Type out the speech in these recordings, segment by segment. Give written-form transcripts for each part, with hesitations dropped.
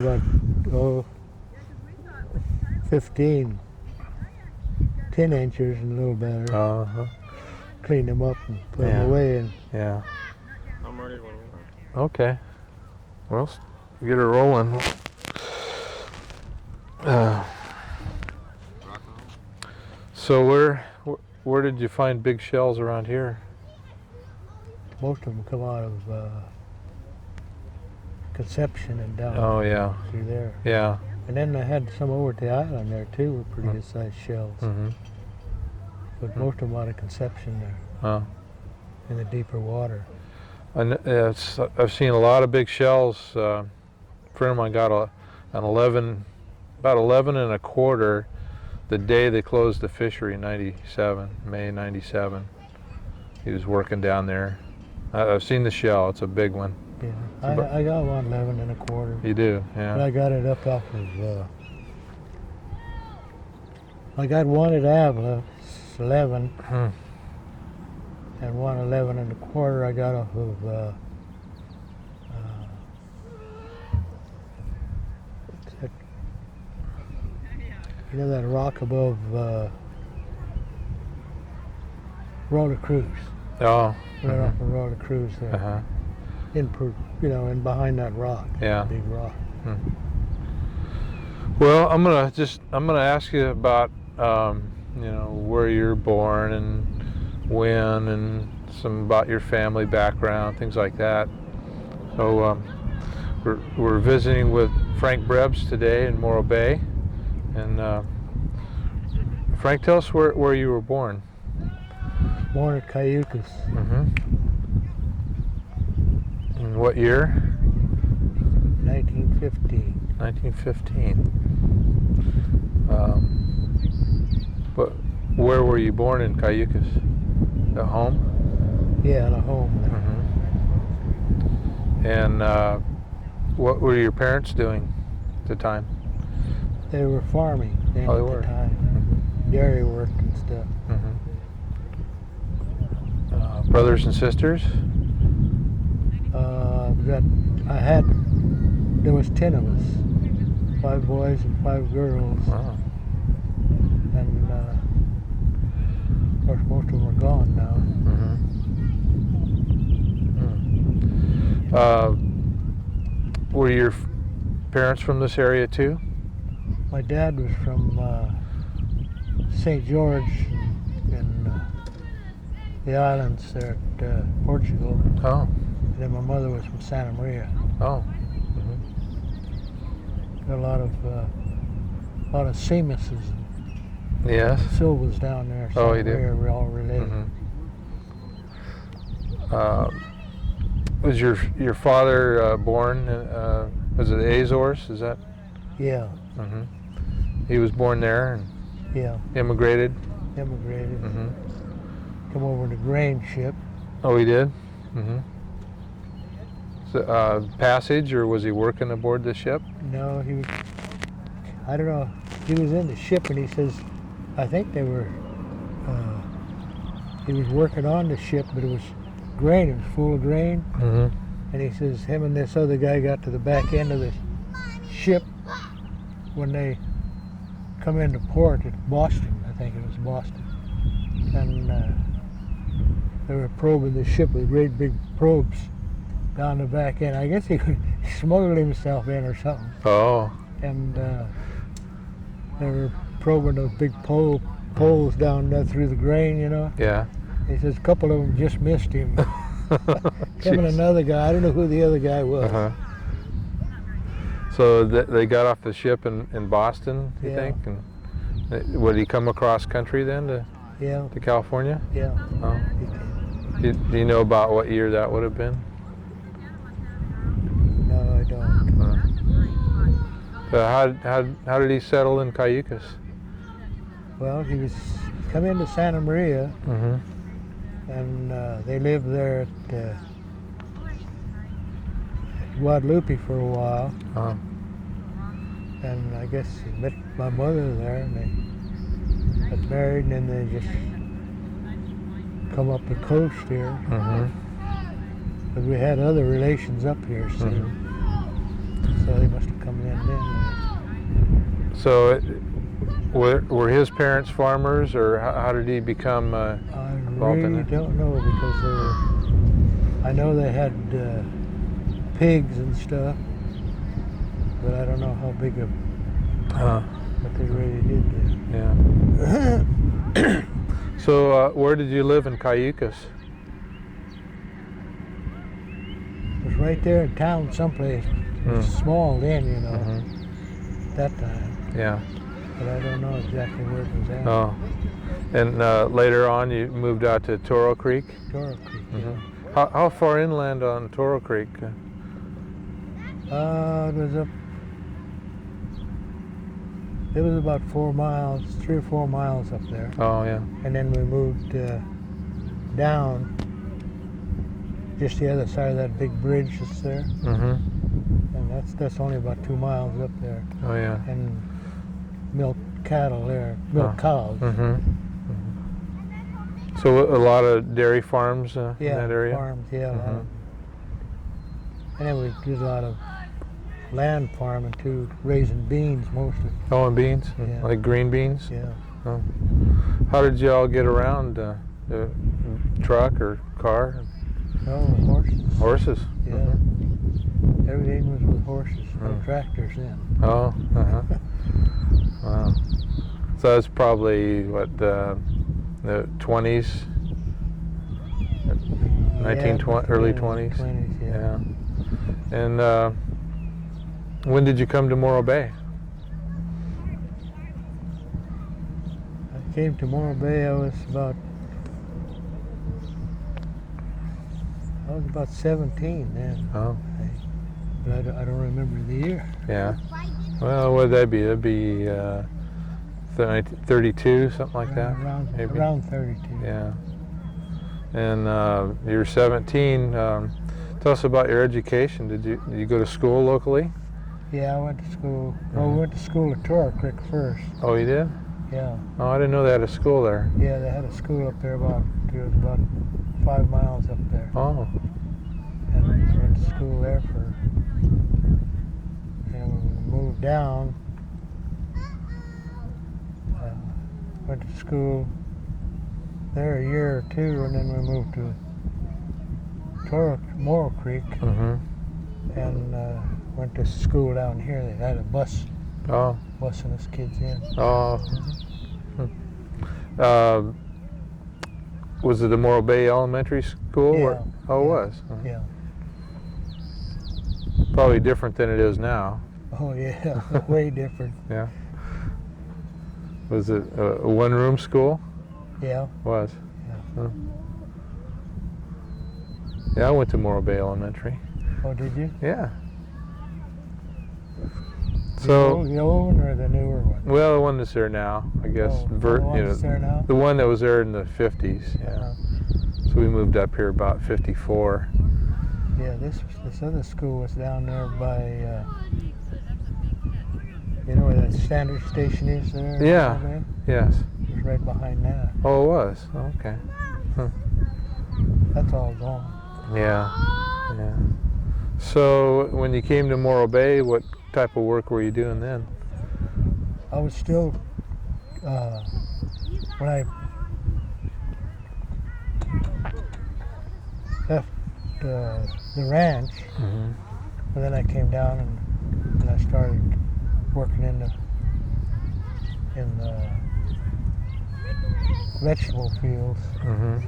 About, oh, 15, 10 inches and a little better. Uh-huh. Clean them up and put Yeah. them away. And Yeah. I'm ready when you Okay. Well, get her rolling. So where did you find big shells around here? most of them come out of Conception and down Oh yeah. through there. Yeah. And then I had some over at the island there too, with pretty good sized shells. Mm-hmm. But most of them out of Conception there Oh. in the deeper water. And I've seen a lot of big shells. A friend of mine got an 11, about 11 and a quarter, the day they closed the fishery in '97, May '97. He was working down there. I've seen the shell. It's a big one. Yeah, I got one 11 and a quarter. You do, But yeah. I got it up off of. I got one at Avila, it's 11. Hmm. And one 11 and a quarter I got off of what's that? You know that rock above Roller Cruise, Oh. right off of Roller Cruise there, Uh-huh. in behind that rock, Yeah. big rock. Well, I'm gonna ask you about where you're born and when, and some about your family background, things like that. So we're visiting with Frank Brebes today in Morro Bay, and Frank, tell us where you were born. Born at Cayucas, Mm-hmm. In what year? 1915. 1915. But where were you born in Cayucas? At home? Yeah, in a home there. Mm-hmm. And what were your parents doing at the time? They were farming then Oh, they at were. the time, Mm-hmm. dairy work and stuff. Mm-hmm. Brothers and sisters? There was 10 of us, 5 boys and 5 girls, Wow. and of course most of them are gone now. Mm-hmm. Were your parents from this area too? My dad was from St. George in the islands there at Portugal, Oh. and then my mother was from Santa Maria. Oh. Got a lot of Seamuses and Yes. Silvas down there. Oh, Santa you do? Maria, we're all related. Mm-hmm. Was your father born? Was it the Azores? Is that? Yeah, Mm-hmm. He was born there and yeah, immigrated. immigrated. Mm-hmm. Come over in a grain ship. Oh, he did. Mm-hmm. So, passage, or was he working aboard the ship? No, I don't know, he was in the ship and he says, I think he was working on the ship, but it was grain, it was full of grain. Mm-hmm. And he says him and this other guy got to the back end of the ship when they come into port at Boston, I think it was Boston. And they were probing the ship with great big probes down the back end. I guess he smuggled himself in or something. Oh. And they were probing those big poles down there through the grain, you know. Yeah. He says a couple of them just missed him. Him and another guy, I don't know who the other guy was. Uh-huh. So they got off the ship in Boston, you Yeah. think? And would he come across country then to California? Yeah. Oh. He did. Do you know about what year that would have been? No, I don't. How did he settle in Cayucas? Well, he was come into Santa Maria, Mm-hmm. and they lived there at Guadalupe for a while. Uh-huh. And I guess he met my mother there, and they got married, and then they just come up the coast here. Mm-hmm. But we had other relations up here, so, Mm-hmm. so So they must have come in then. So, were his parents farmers, or how did he become I involved in really it? don't know because I know they had pigs and stuff, but I don't know how big of what they really did there. Yeah. So, where did you live in Cayucas? It was right there in town someplace. It was small then, you know, at that time. Yeah. But I don't know exactly where it was at. Oh. And later on, you moved out to Toro Creek? Toro Creek, yeah. How far inland on Toro Creek? It was up. It was about 4 miles, 3 or 4 miles up there. Oh, yeah. And then we moved down just the other side of that big bridge that's there. And that's only about 2 miles up there. Oh, yeah. And milk cattle there, milk cows. So a lot of dairy farms in that area? Farms, yeah. A lot of, and then we did a lot of land farming too, raising beans mostly. Oh, and beans? Yeah. Like green beans? Yeah. Oh. How did you all get around? Truck or car? Oh, with horses. Horses? Yeah. Everything was with horses, no tractors then. Oh, wow. So that's probably, what, the 20s? 1920, early 20s? 20s, yeah. And when did you come to Morro Bay? I came to Morro Bay, I was about 17 then. Oh. But I don't remember the year. Yeah. Well, what would that be? That'd be 32, something like that? Maybe. Around 32. Yeah. And you're 17. Tell us about your education. Did you go to school locally? Yeah, I went to school. Well, we went to school at Toro Creek first. Oh, you did? Yeah. Oh, I didn't know they had a school there. Yeah, they had a school up there about 5 miles up there. Oh. And we went to school there and when we moved down, went to school there a year or two, and then we moved to Morro Creek and went to school down here. They had a bus busing us kids in. Oh. Was it the Morro Bay Elementary School? Yeah. Or? Oh, it was? Yeah. Probably different than it is now. Oh, yeah. Way different. Yeah. Was it a one-room school? Yeah. Was? Yeah. Huh. Yeah, I went to Morro Bay Elementary. Oh, did you? Yeah. So the old one or the newer one? Well, the one that's there now, I guess. Oh, the one that's there now? The one that was there in the 50s. Yeah. So we moved up here about 54. Yeah, this other school was down there by, you know where that standard station is there? Yeah. Yes. It was right behind that. Oh, it was. Oh, okay. Huh. That's all gone. Yeah. Yeah. So when you came to Morro Bay, what type of work were you doing then? I was still, when I left the ranch, and then I came down and I started working in the vegetable fields, and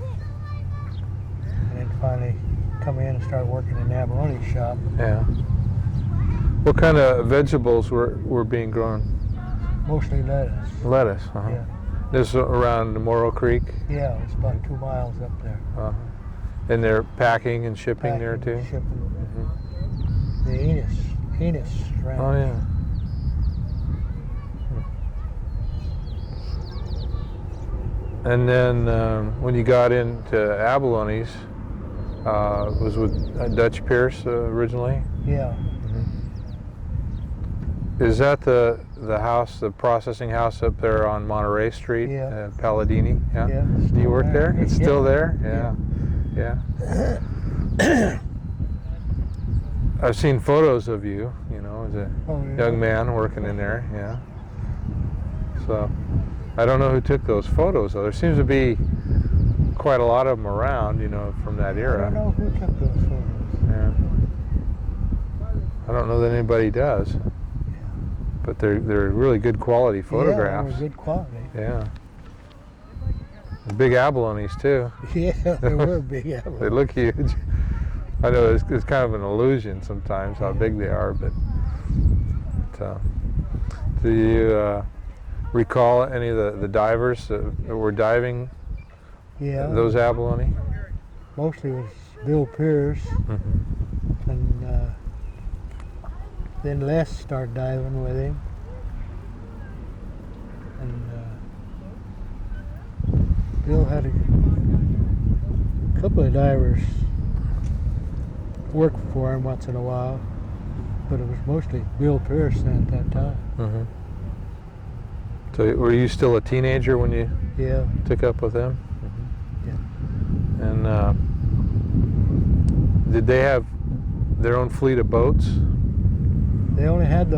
then finally come in and start working in the abalone shop. Yeah. What kind of vegetables were being grown? Mostly lettuce. Lettuce. Yeah. This around Morro Creek? Yeah, it's about 2 miles up there. And they're packing and shipping there too? Shipping. The Enos ranch. Oh, yeah. And then when you got into abalones, was with Dutch Pierce originally? Yeah. Is that the house, the processing house up there on Monterey Street? Yeah. Palladini? Yeah. Yeah, it's Do you still work there? It's still there? Yeah. Yeah. I've seen photos of you, was a Oh, yeah. young man working in there. Yeah. So I don't know who took those photos, though. There seems to be quite a lot of them around, from that era. I don't know who took those photos. Yeah. I don't know that anybody does. But they're really good quality photographs. Yeah, they were good quality. Yeah. Big abalones too. Yeah, they were big apples. They look huge. I know it's kind of an illusion sometimes how big they are, but do you recall any of the divers that were diving those abalone? Mostly was Bill Pierce, and then Les started diving with him, and Bill had a couple of divers work for him once in a while, but it was mostly Bill Pierce at that time. So were you still a teenager when you took up with them? Yeah. And did they have their own fleet of boats? They only had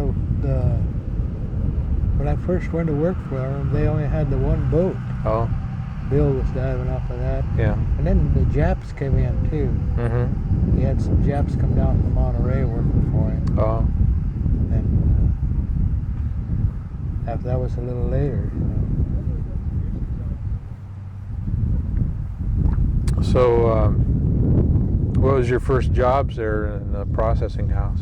when I first went to work for them, they only had the one boat. Oh. Bill was diving off of that. Yeah. And then the Japs came in too. He had some Japs come down from Monterey working for him. Oh. And after that was a little later. So, what was your first jobs there in the processing house?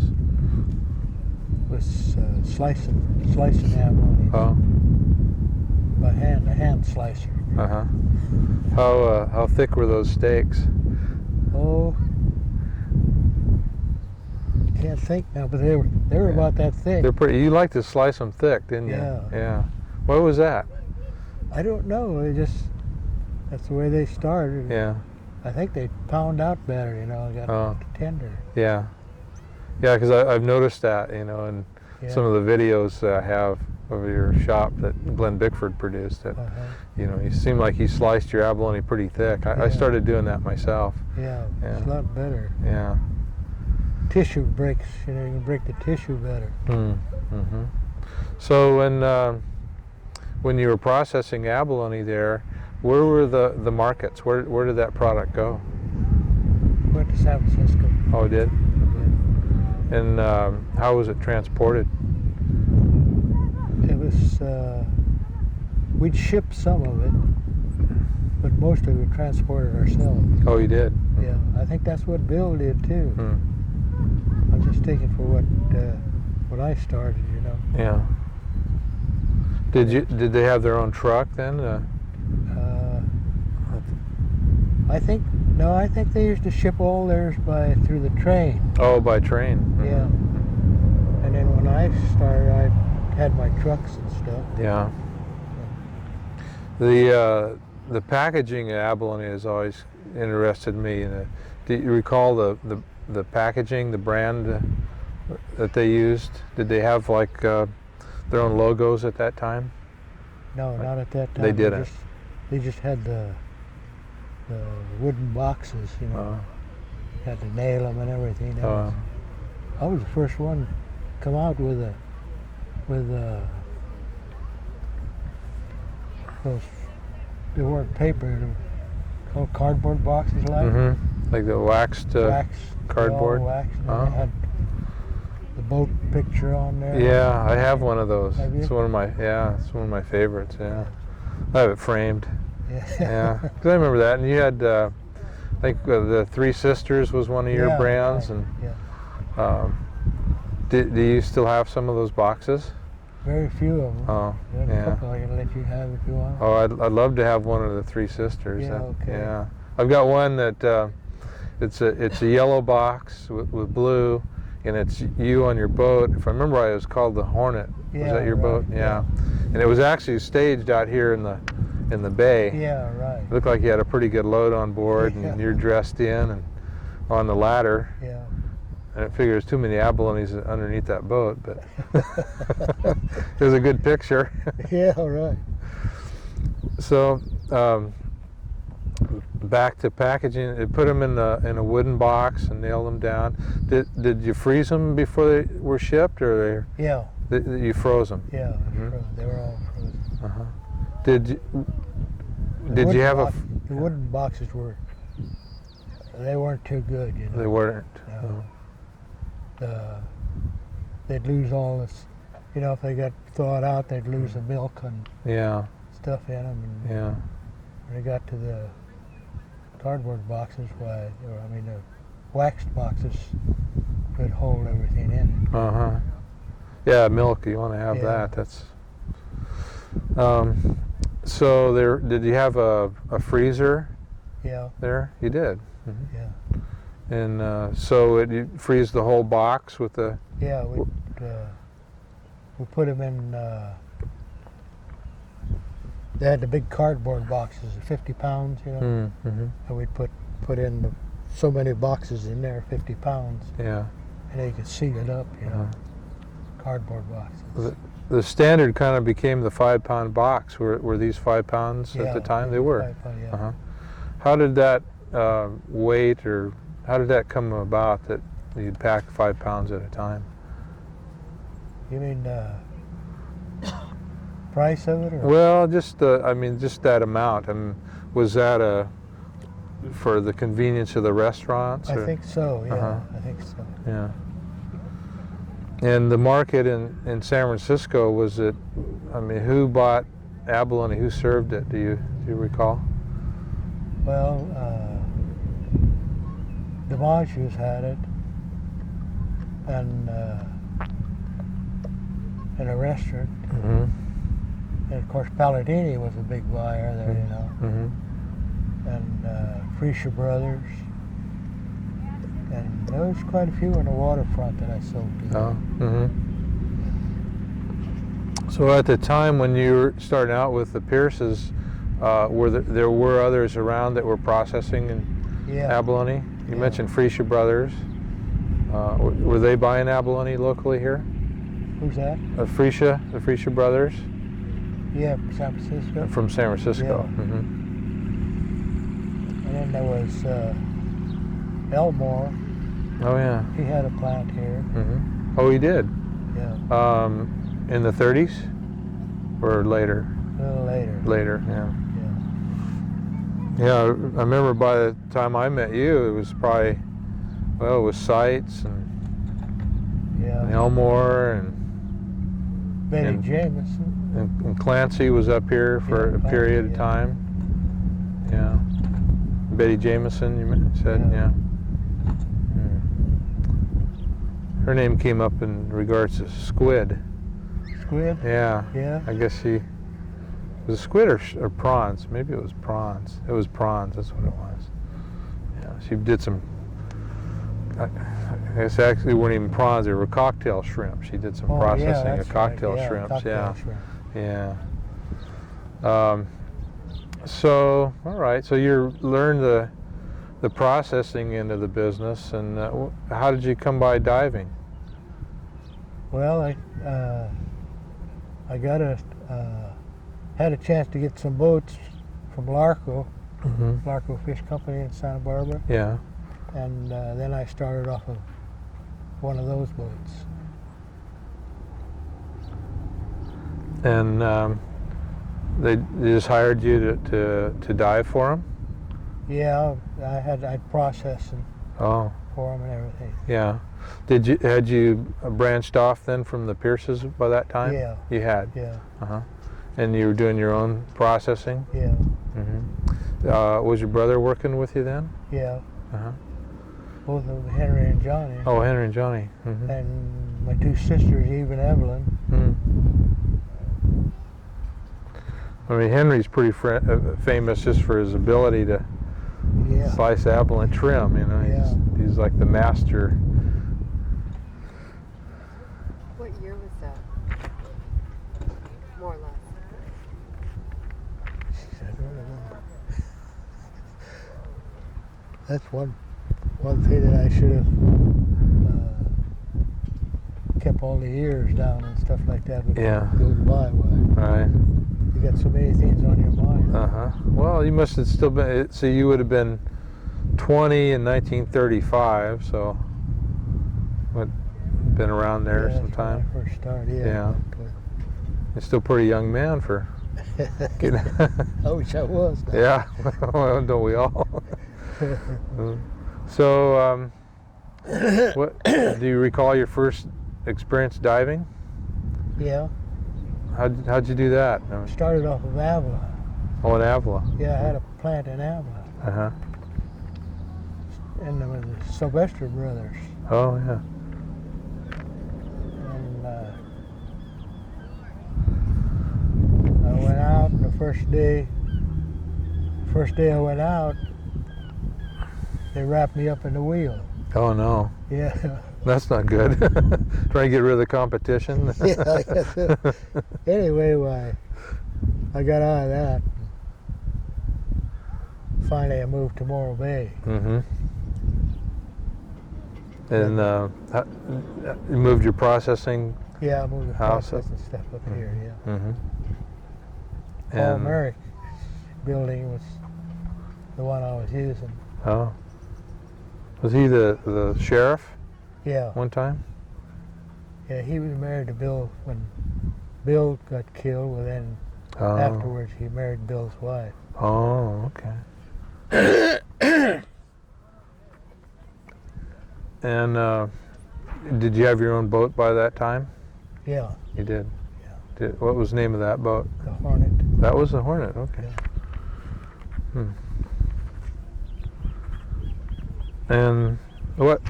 Was slicing abalone. Oh. By hand, a hand slicer. How thick were those steaks? Oh, can't think now, but they were about that thick. They're pretty. You liked to slice them thick, didn't you? Yeah. Why was that? I don't know. That's the way they started. Yeah. I think they pound out better, got tender. Yeah. Yeah, because I've noticed that, in some of the videos I have of your shop that Glenn Bickford produced. That you seemed like you sliced your abalone pretty thick. I started doing that myself. Yeah, it's a lot better. Yeah. Tissue breaks, you can break the tissue better. So when you were processing abalone there, where were the markets? Where did that product go? Went to San Francisco. Oh, it did? And how was it transported? It was, we'd ship some of it, but mostly we transported ourselves. Oh, you did? Yeah, I think that's what Bill did too. I'm just taking for what I started, Yeah. Did they have their own truck then? I think they used to ship all theirs through the train. Oh, by train. Yeah. And then when I started, I had my trucks and stuff. Yeah. The packaging of abalone has always interested me. Do you recall the packaging, the brand that they used? Did they have like their own logos at that time? No, not at that time. They didn't. They just had the wooden boxes, had to nail them and everything else. I was the first one to come out with those, they weren't paper, they were called cardboard boxes like the waxed cardboard. All waxed, and they had the boat picture on there. Yeah, I have one of those. Have you? It's one of my favorites. Yeah, I have it framed. Yeah. 'Cause I remember that. And you had, I think the Three Sisters was one of your brands, right. and do you still have some of those boxes? Very few of them. Oh, There's a couple I can let you have if you want. Oh, I'd love to have one of the Three Sisters. Yeah, okay. Yeah, I've got one that it's a yellow box with blue, and it's you on your boat. If I remember right, it was called the Hornet. Was that your boat? Yeah. And it was actually staged out here in the bay. Yeah, right. It looked like you had a pretty good load on board, and you're dressed in and on the ladder. Yeah. And it figures too many abalones underneath that boat, but it was a good picture. Yeah, right. So back to packaging. They put them in a wooden box and nailed them down. Did you freeze them before they were shipped, or Yeah. you froze them? Yeah, they were all frozen. Uh-huh. Did you have the wooden boxes they weren't too good, you know. They weren't. No. They'd lose all this, you know, if they got thawed out, they'd lose the milk and stuff in them. And when they got to the cardboard boxes, the waxed boxes could hold everything in it. Uh-huh. Yeah, milk, you want to have that. That's. So did you have a freezer? Yeah. There, you did. Mm-hmm. Yeah. And so you freeze the whole box with the. Yeah, we put them in. They had the big cardboard boxes, 50 pounds, you know, and we'd put in so many boxes in there, 50 pounds. Yeah. And they could seal it up, you know, cardboard boxes. The standard kind of became the 5-pound box. Were these 5 pounds at the time? They were. 5 pound, yeah. Uh-huh. How did that weight, or how did that come about that you'd pack 5 pounds at a time? You mean price of it? Or? Well, just that amount. Was that for the convenience of the restaurants? I think so. Yeah, I think so. Yeah. And the market in San Francisco, was it? Who bought abalone? Who served it? Do you recall? Well, DiMaggio's had it, and in a restaurant. Mm-hmm. And of course, Palladini was a big buyer there, you know. Mm-hmm. And Benton Brothers. And there was quite a few on the waterfront that I sold to. Oh. Mm-hmm. So at the time when you were starting out with the Pierces, there were others around that were processing abalone? You mentioned Benton Brothers. Were they buying abalone locally here? Who's that? The Benton Brothers? Yeah, from San Francisco. From San Francisco. Yeah. Mm-hmm. And then there was Elmore. Oh yeah. He had a plant here. Mm-hmm. Oh, he did. Yeah. In the 30s, or later? A little later. Later, yeah. Yeah. Yeah, I remember by the time I met you, it was probably, it was Seitz and Elmore and Betty Jameson. And Clancy was up here for a period of time. Yeah. Betty Jameson, you said, yeah. Her name came up in regards to squid. Squid? Yeah. Yeah. I guess she was it squid or prawns. Maybe it was prawns. It was prawns. That's what it was. Yeah. She did some. I guess actually weren't even prawns. They were cocktail shrimp. She did some processing of cocktail shrimps. Shrimp. Yeah. So all right. So you learned the processing end of the business, and how did you come by diving? Well, I had a chance to get some boats from Larco, Larco Fish Company in Santa Barbara. Yeah. And then I started off of one of those boats. And they just hired you to dive for them? Yeah, I'd process for them and everything. Yeah. Had you branched off then from the Pierces by that time? Yeah. You had? Yeah. Uh-huh. And you were doing your own processing? Yeah. Mm-hmm. Was your brother working with you then? Yeah. Uh-huh. Both of them, Henry and Johnny. Oh, Henry and Johnny. Mm-hmm. And my two sisters, Eve and Evelyn. Henry's pretty famous just for his ability to slice apple and trim, you know. He's like the master. What year was that? More or less. I don't remember. That's one thing that I should have kept all the years down and stuff like that. But Yeah. goes by. Right. You You got so many things on your mind. Well, you must have still been. So you would have been 20 in 1935. So, what? Been around there Yeah, sometime. that's when I first started. Yeah. You're still a pretty young man for. I wish I was. Now. Yeah. Well, don't we all? So, what do you recall your first experience diving? Yeah. How'd you do that? Started off of Avila. Oh, in Avila. Yeah, I had a plant in Avila. And there was the Sylvester Brothers. Oh, yeah. And I went out, and the first day I went out, they wrapped me up in the wheel. Oh, no. Yeah. That's not good. Trying to get rid of the competition. Yeah, I guess so. Anyway, I got out of that. Finally, I moved to Morro Bay. And you moved your processing. Yeah, I moved the house processing stuff up here. Yeah. Paul And Merrick building was the one I was using. oh, was he the sheriff Yeah. one time? Yeah, he was married to Bill when Bill got killed. Well, then Oh. afterwards he married Bill's wife. Oh, okay. And did you have your own boat by that time? Yeah, You did. Yeah. What was the name of that boat? the Hornet. That was the Hornet. Okay. And what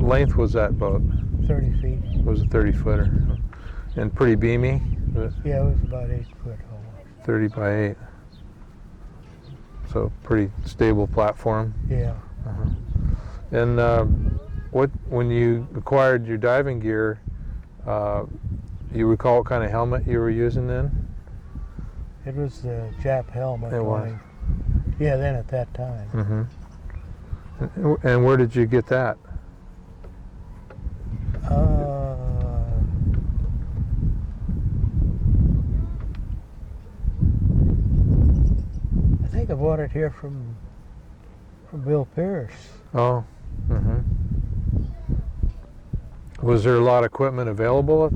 length was that boat? 30 feet. Was a 30-footer, and pretty beamy. Yeah, it was about 8 foot almost. 30 by 8. So pretty stable platform. Yeah. And when you acquired your diving gear, you recall what kind of helmet you were using then? It was the Jap helmet. It was. Yeah, then at that time. And where did you get that? I think I bought it here from Bill Pierce. Oh. Was there a lot of equipment available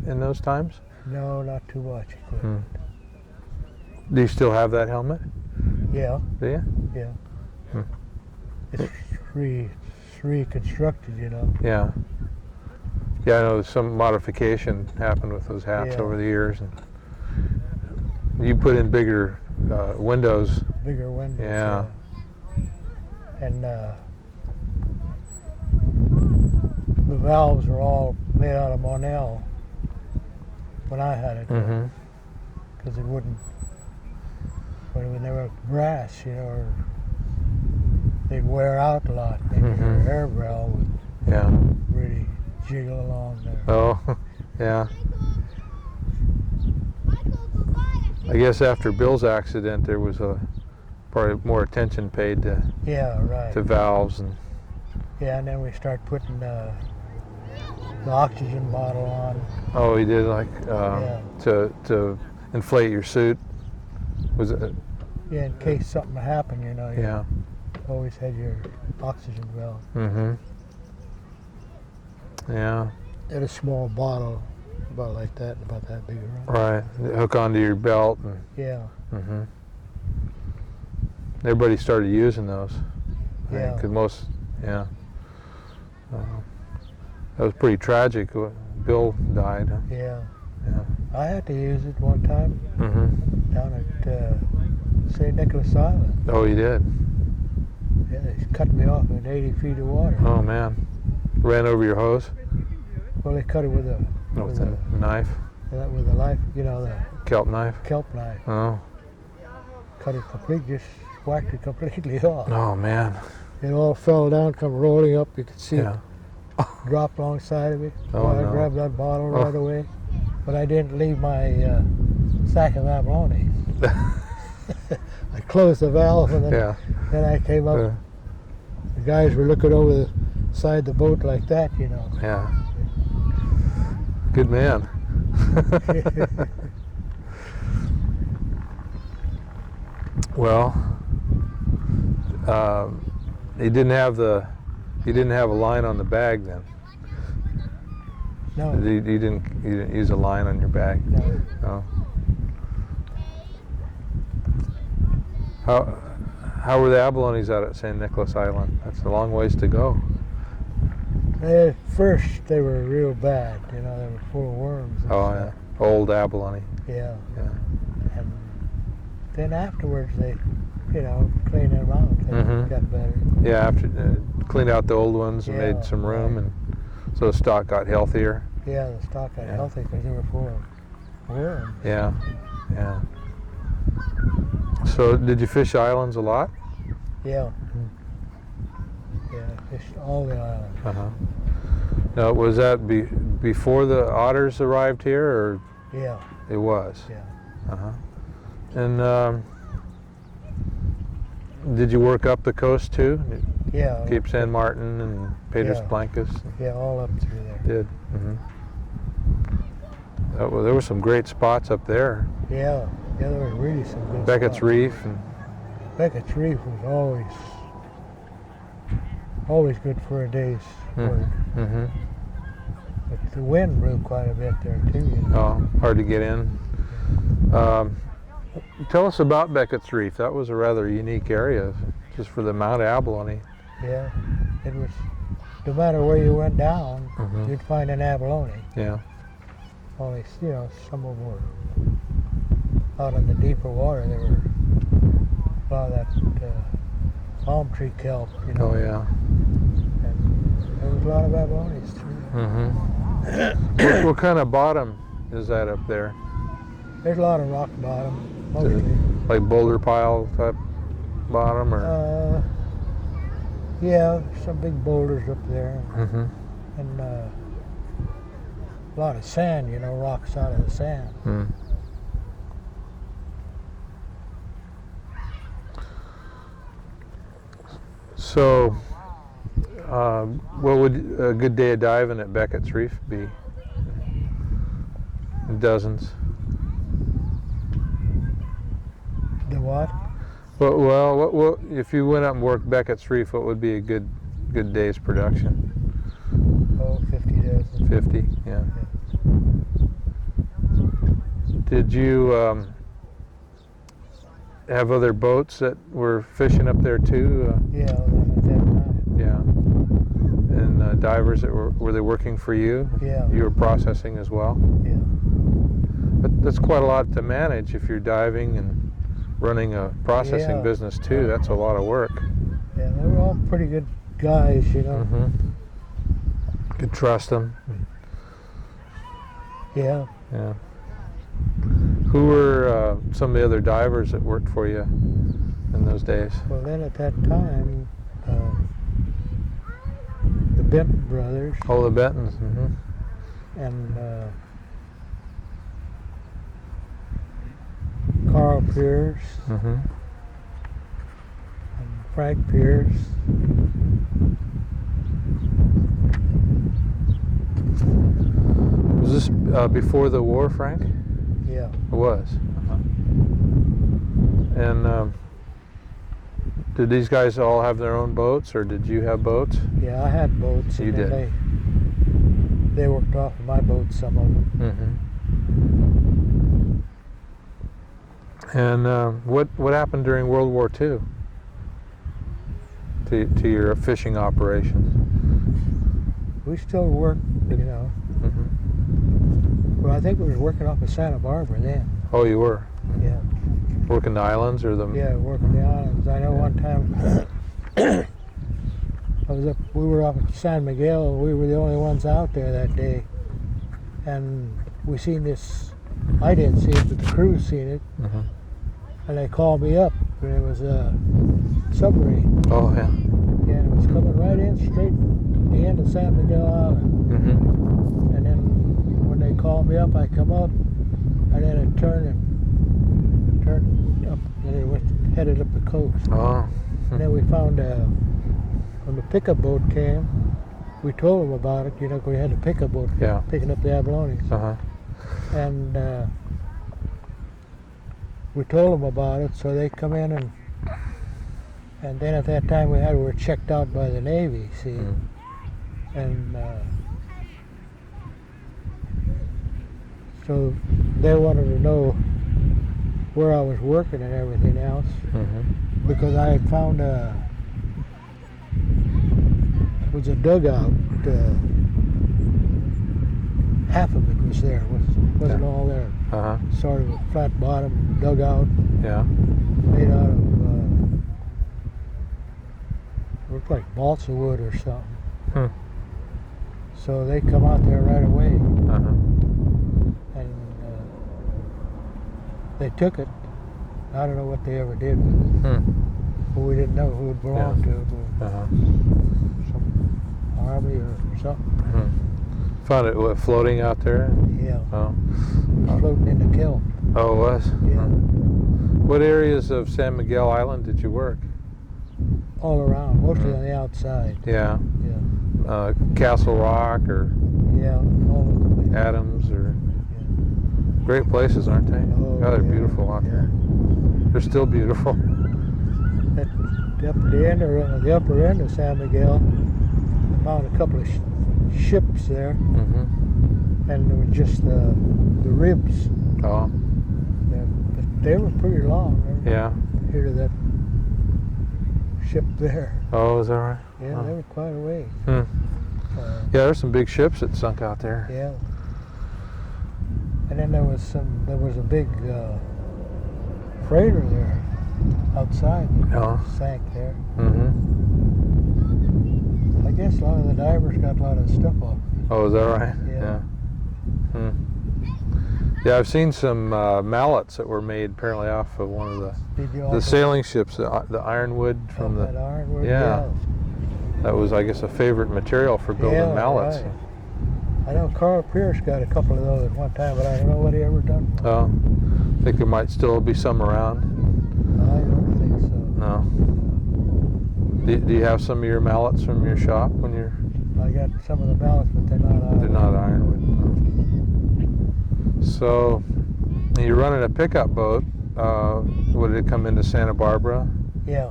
in those times? No, not too much equipment. Do you still have that helmet? Yeah, Do you? yeah. It's reconstructed, you know. Yeah. Yeah, I know some modification happened with those hats Yeah. over the years. And you put in bigger windows. Bigger windows. Yeah. And the valves were all made out of Monel when I had it, because it wouldn't. When they were brass, you know, or they'd wear out a lot. Maybe your air valve would really jiggle along there. Oh, yeah. I guess after Bill's accident, there was probably more attention paid to valves and. Yeah, and then we start putting the oxygen bottle on. Oh, he did, like to inflate your suit. Was it? Yeah, in case something happened, you know. Yeah. Always had your oxygen valve. Yeah. Had a small bottle, about like that, about that big around. Right. Hook onto your belt and. Yeah. Everybody started using those. Yeah. Because most, that was pretty tragic. Bill died. Huh? Yeah. Yeah. I had to use it one time down at St. Nicholas Island. Oh, you did? Yeah, they cut me off at 80 feet of water. Oh, man. Ran over your hose? Well, they cut it with a knife? With a knife, you know, the Kelp knife? kelp knife. Oh. Cut it completely, just whacked it completely off. Oh, man. It all fell down, come rolling up. You could see it Yeah. drop alongside of me. Oh, Well, I no. grabbed that bottle right away, but I didn't leave my sack of abalone. I closed the valve, and then I came up. The guys were looking over the side of the boat like that, you know. Yeah. Good man. Well, you didn't have a line on the bag then. No, You didn't use a line on your bag. no. No. How were the abalones out at St. Nicholas Island? That's a long ways to go. At first, they were real bad. You know, they were full of worms. And Oh stuff. yeah, old abalone. Yeah. Yeah. And then afterwards, they, you know, cleaned them out. They Mhm. got better. Yeah, after cleaned out the old ones and Yeah, made some room, right. and so the stock got healthier. Yeah, the stock got Yeah. healthy because they were full of worms. Yeah, yeah. So did you fish islands a lot? Yeah. Yeah, fished all the islands. Uh-huh. Now, was that before the otters arrived here, or Yeah, it was? yeah. Uh-huh. And did you work up the coast too? Yeah. Cape San Martin and Pedras Yeah. Blancas? Yeah, all up through there. Did. Mm-hmm. There were some great spots up there. Yeah, yeah, there was really some good Beckett's spots. Reef. And, Beckett's Reef was always good for a day's work. mm-hmm. But the wind blew quite a bit there too. You know? Oh, hard to get in. Tell us about Beckett's Reef. That was a rather unique area, just for the amount of abalone. Yeah, it was. No matter where you went down, Mhm. you'd find an abalone. Yeah. Only, you know, some of them were out in the deeper water. There were a lot of that palm tree kelp, you know. Oh yeah. And there was a lot of abalones too. Mm-hmm. what kind of bottom is that up there? There's a lot of rock bottom, mostly. Like boulder pile type bottom, or? Yeah, some big boulders up there, Mm-hmm. and a lot of sand, you know, rocks out of the sand. Mm. So, what would a good day of diving at Beckett's Reef be? Dozens. The what? Well, what if you went up and worked Beckett's Reef? What would be a good day's production? Oh, 50 dozen. 50. Yeah. Did you have other boats that were fishing up there too? Yeah, at that time. Yeah. And divers that were they working for you? Yeah. You were processing as well? Yeah. But that's quite a lot to manage if you're diving and running a processing Yeah. business too. That's a lot of work. Yeah, they were all pretty good guys, you know. Mm-hmm. Could trust them. Yeah. Yeah. Who were some of the other divers that worked for you in those days? Well, then at that time, the Benton Brothers Oh, the Bentons. Mm-hmm. and Carl Pierce Mm-hmm. and Frank Pierce. Was this before the war, Frank? Yeah. It was. And did these guys all have their own boats, or did you have boats? Yeah, I had boats. You and then did. They worked off of my boats, some of them. Mm-hmm. And what happened during World War II to your fishing operations? We still worked, you know. Mm-hmm. Well, I think we was working off of Santa Barbara then. Oh, you were Yeah. working the islands, or the? Yeah, working the islands. I know one time we were off of San Miguel. We were the only ones out there that day, and we seen this. I didn't see it, but the crew seen it, Mm-hmm. and they called me up. And it was a submarine. Oh yeah. Yeah, it was coming right in straight at the end of San Miguel Island. Mm-hmm. And then when they called me up, I come up, and then it turned up, and it went headed up the coast. Oh. And then we found when the pickup boat came, we told them about it. You know, 'cause we had the pickup boat Yeah. picking up the abalones, Uh-huh. and we told them about it, so they come in and then at that time we were checked out by the Navy, see, and so they wanted to know where I was working and everything else, because I had found it was a dugout. Half of it was there, wasn't all there. Sort of a flat bottom dugout. Yeah. Made out of looked like balsa wood or something. So they come out there right away, and they took it. I don't know what they ever did with it, but we didn't know who it belonged to. Some army or something. Found it floating out there? Yeah. Oh. It was floating in the kiln. Oh, it was? Yeah. What areas of San Miguel Island did you work? All around, mostly on the outside. Yeah. Yeah. Castle Rock or Yeah, all over the place. Adams or Yeah. great places, aren't they? Oh, God, they're yeah, beautiful out there. They're still beautiful. At the upper end of San Miguel, I found a couple of ships there, and there was just the ribs. Oh. Yeah, but they were pretty long. Yeah. Here to that ship there. Oh, is that right? Yeah, they were quite a way. Yeah, there's some big ships that sunk out there. Yeah. And then there was a big freighter there outside that sank there. I guess a lot of the divers got a lot of stuff off. Oh, is that right? Yeah. Yeah, I've seen some mallets that were made apparently off of one of the sailing ships, the ironwood from the. That ironwood, yeah. That was, I guess, a favorite material for building mallets. Right. I know Carl Pierce got a couple of those at one time, but I don't know what he ever done. Oh, I think there might still be some around. I don't think so. No. Do you have some of your mallets from your shop when you're? I got some of the mallets, but they're not ironwood. They're not ironwood. No. So, you're running a pickup boat. Would it come into Santa Barbara? Yeah.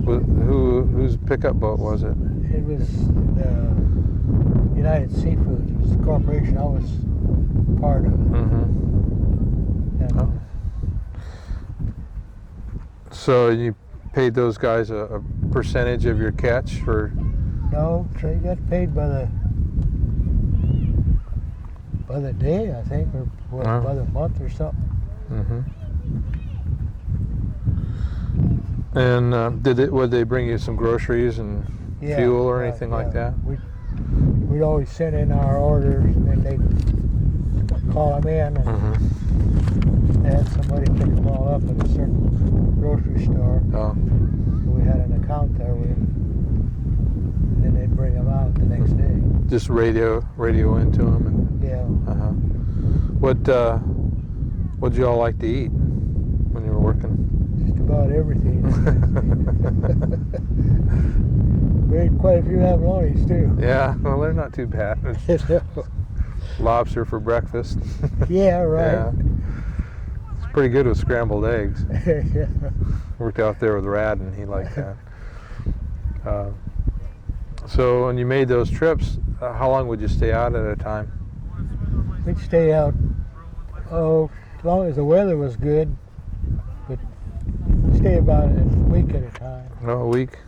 Whose pickup boat was it? It was the United Seafoods. It was the corporation I was part of. And So you paid those guys a percentage of your catch for? No, they got paid by the day, I think, or by the month or something. And would they bring you some groceries and fuel or anything like that? We'd always send in our orders, and then they'd call them in, and they had somebody pick them all up at a certain grocery store. Oh. So we had an account there, and then they'd bring them out the next day. Just radio into them, and What'd you all like to eat when you were working? Just about everything. We ate quite a few abalones too. Yeah, well, they're not too bad. Lobster for breakfast. Yeah, right. Yeah. It's pretty good with scrambled eggs. Yeah. Worked out there with Rad, and he liked that. So when you made those trips, how long would you stay out at a time? We'd stay out, as long as the weather was good, but stay about a week at a time. Oh, a week.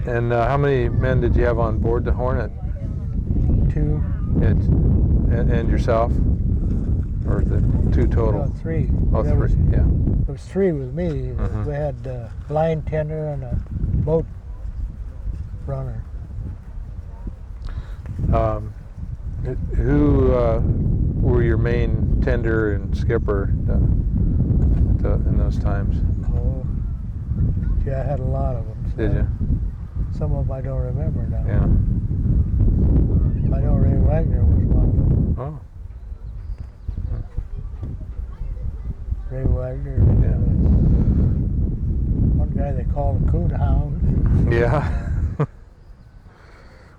And how many men did you have on board the Hornet? 2. And yourself? Or the 2 total? No, 3. Oh, There 3, yeah. There was 3 with me. We had a line tender and a boat runner. Who were your main tender and skipper in those times? Oh, gee, I had a lot of them. So Did you? Some of them I don't remember now. Yeah. I know Ray Wagner was one. Oh. Ray Wagner. And there was one guy they called a coon hound. Yeah.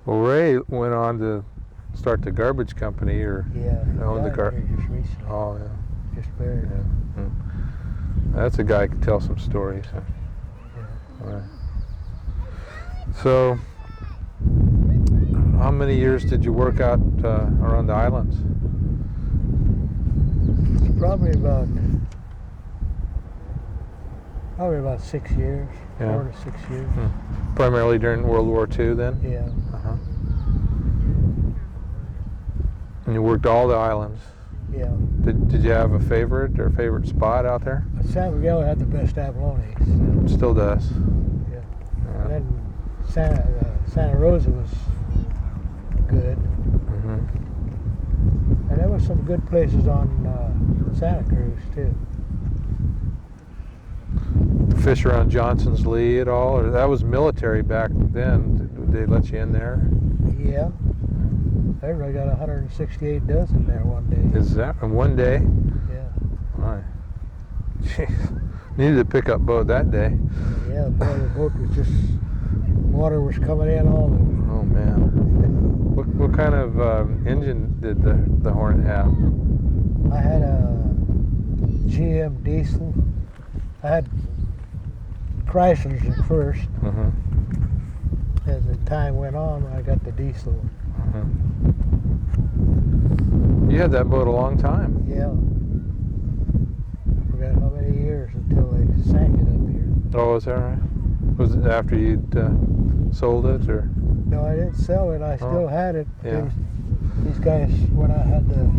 Well, Ray went on to start the garbage company, or owned the just recently. Oh, yeah. just buried. Yeah. That's a guy who can tell some stories. Huh? Yeah. All right. So, how many years did you work out around the islands? It's probably about 6 years, Yeah. 4 to 6 years. Primarily during World War II then? Yeah. Uh-huh. And you worked all the islands. Yeah. Did you have a favorite or favorite spot out there? San Miguel had the best abalones. Still does. Yeah. Yeah. And then Santa Rosa was good. Mm-hmm. And there were some good places on Santa Cruz too. Fish around Johnson's Lee at all? Or that was military back then. Did they let you in there? Yeah. Everybody got 168 dozen there one day. Is that in one day? Yeah. My. Jeez. Needed a pickup boat that day. Yeah, boy, the boat was just, water was coming in all over. Oh man. What kind of engine did the Hornet have? I had a GM diesel. I had Chryslers at first. Mm-hmm. As the time went on, I got the diesel. Mm-hmm. You had that boat a long time. Yeah. Forgot how many years until they sank it up here. Oh, is that right? Was it after you'd sold it, or? No, I didn't sell it. I still had it. Yeah. These guys, when I had the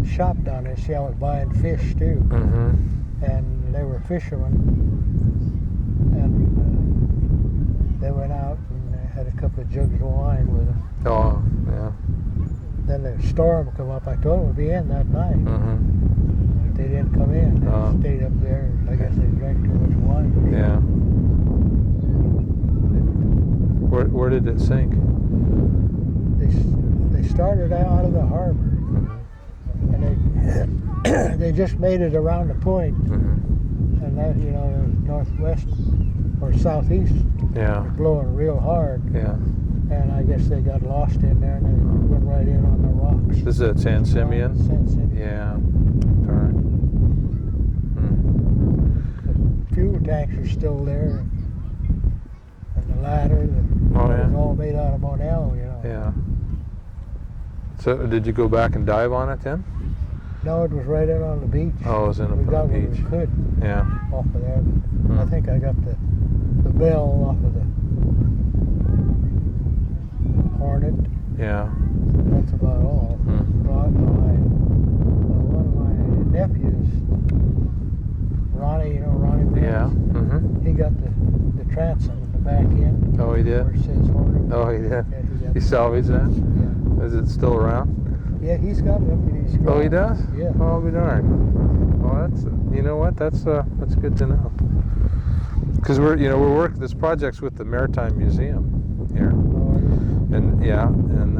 shop down there, see, I was buying fish too. Mm-hmm. And they were fishermen. And they went out and they had a couple of jugs of wine with them. Oh, yeah. Then the storm come up. I told them we'd be in that night. Mm-hmm. But they didn't come in. They stayed up there. I guess they drank too much wine. Yeah. Where did it sink? They started out of the harbor. Mm-hmm. And they just made it around the point. Mm-hmm. And that, northwest or southeast Yeah. was blowing real hard. Yeah. And I guess they got lost in there and they went right in on the rocks. This is at San Simeon? San Simeon. Yeah. Darn. Fuel tanks are still there. And the ladder that Oh, yeah. was all made out of Monel, Yeah. So did you go back and dive on it then? No, it was right in on the beach. Oh, it was in We the got what we beach. could Yeah. off of there. I think I got the bell off of the Hornet. Yeah. That's about all. One of my nephews, Ronnie, Ronnie Brothers, Yeah. Mm-hmm. he got the transom in the back end. Oh, he did? Where it says Hornet. Oh, he did? Yeah, He salvaged that? Yeah. Is it still around? Yeah, he's got it. Oh, he does? Yeah. Oh, I'll be darned. Well, that's, you know what? That's good to know. Because we're working, this project's with the Maritime Museum here. And yeah, and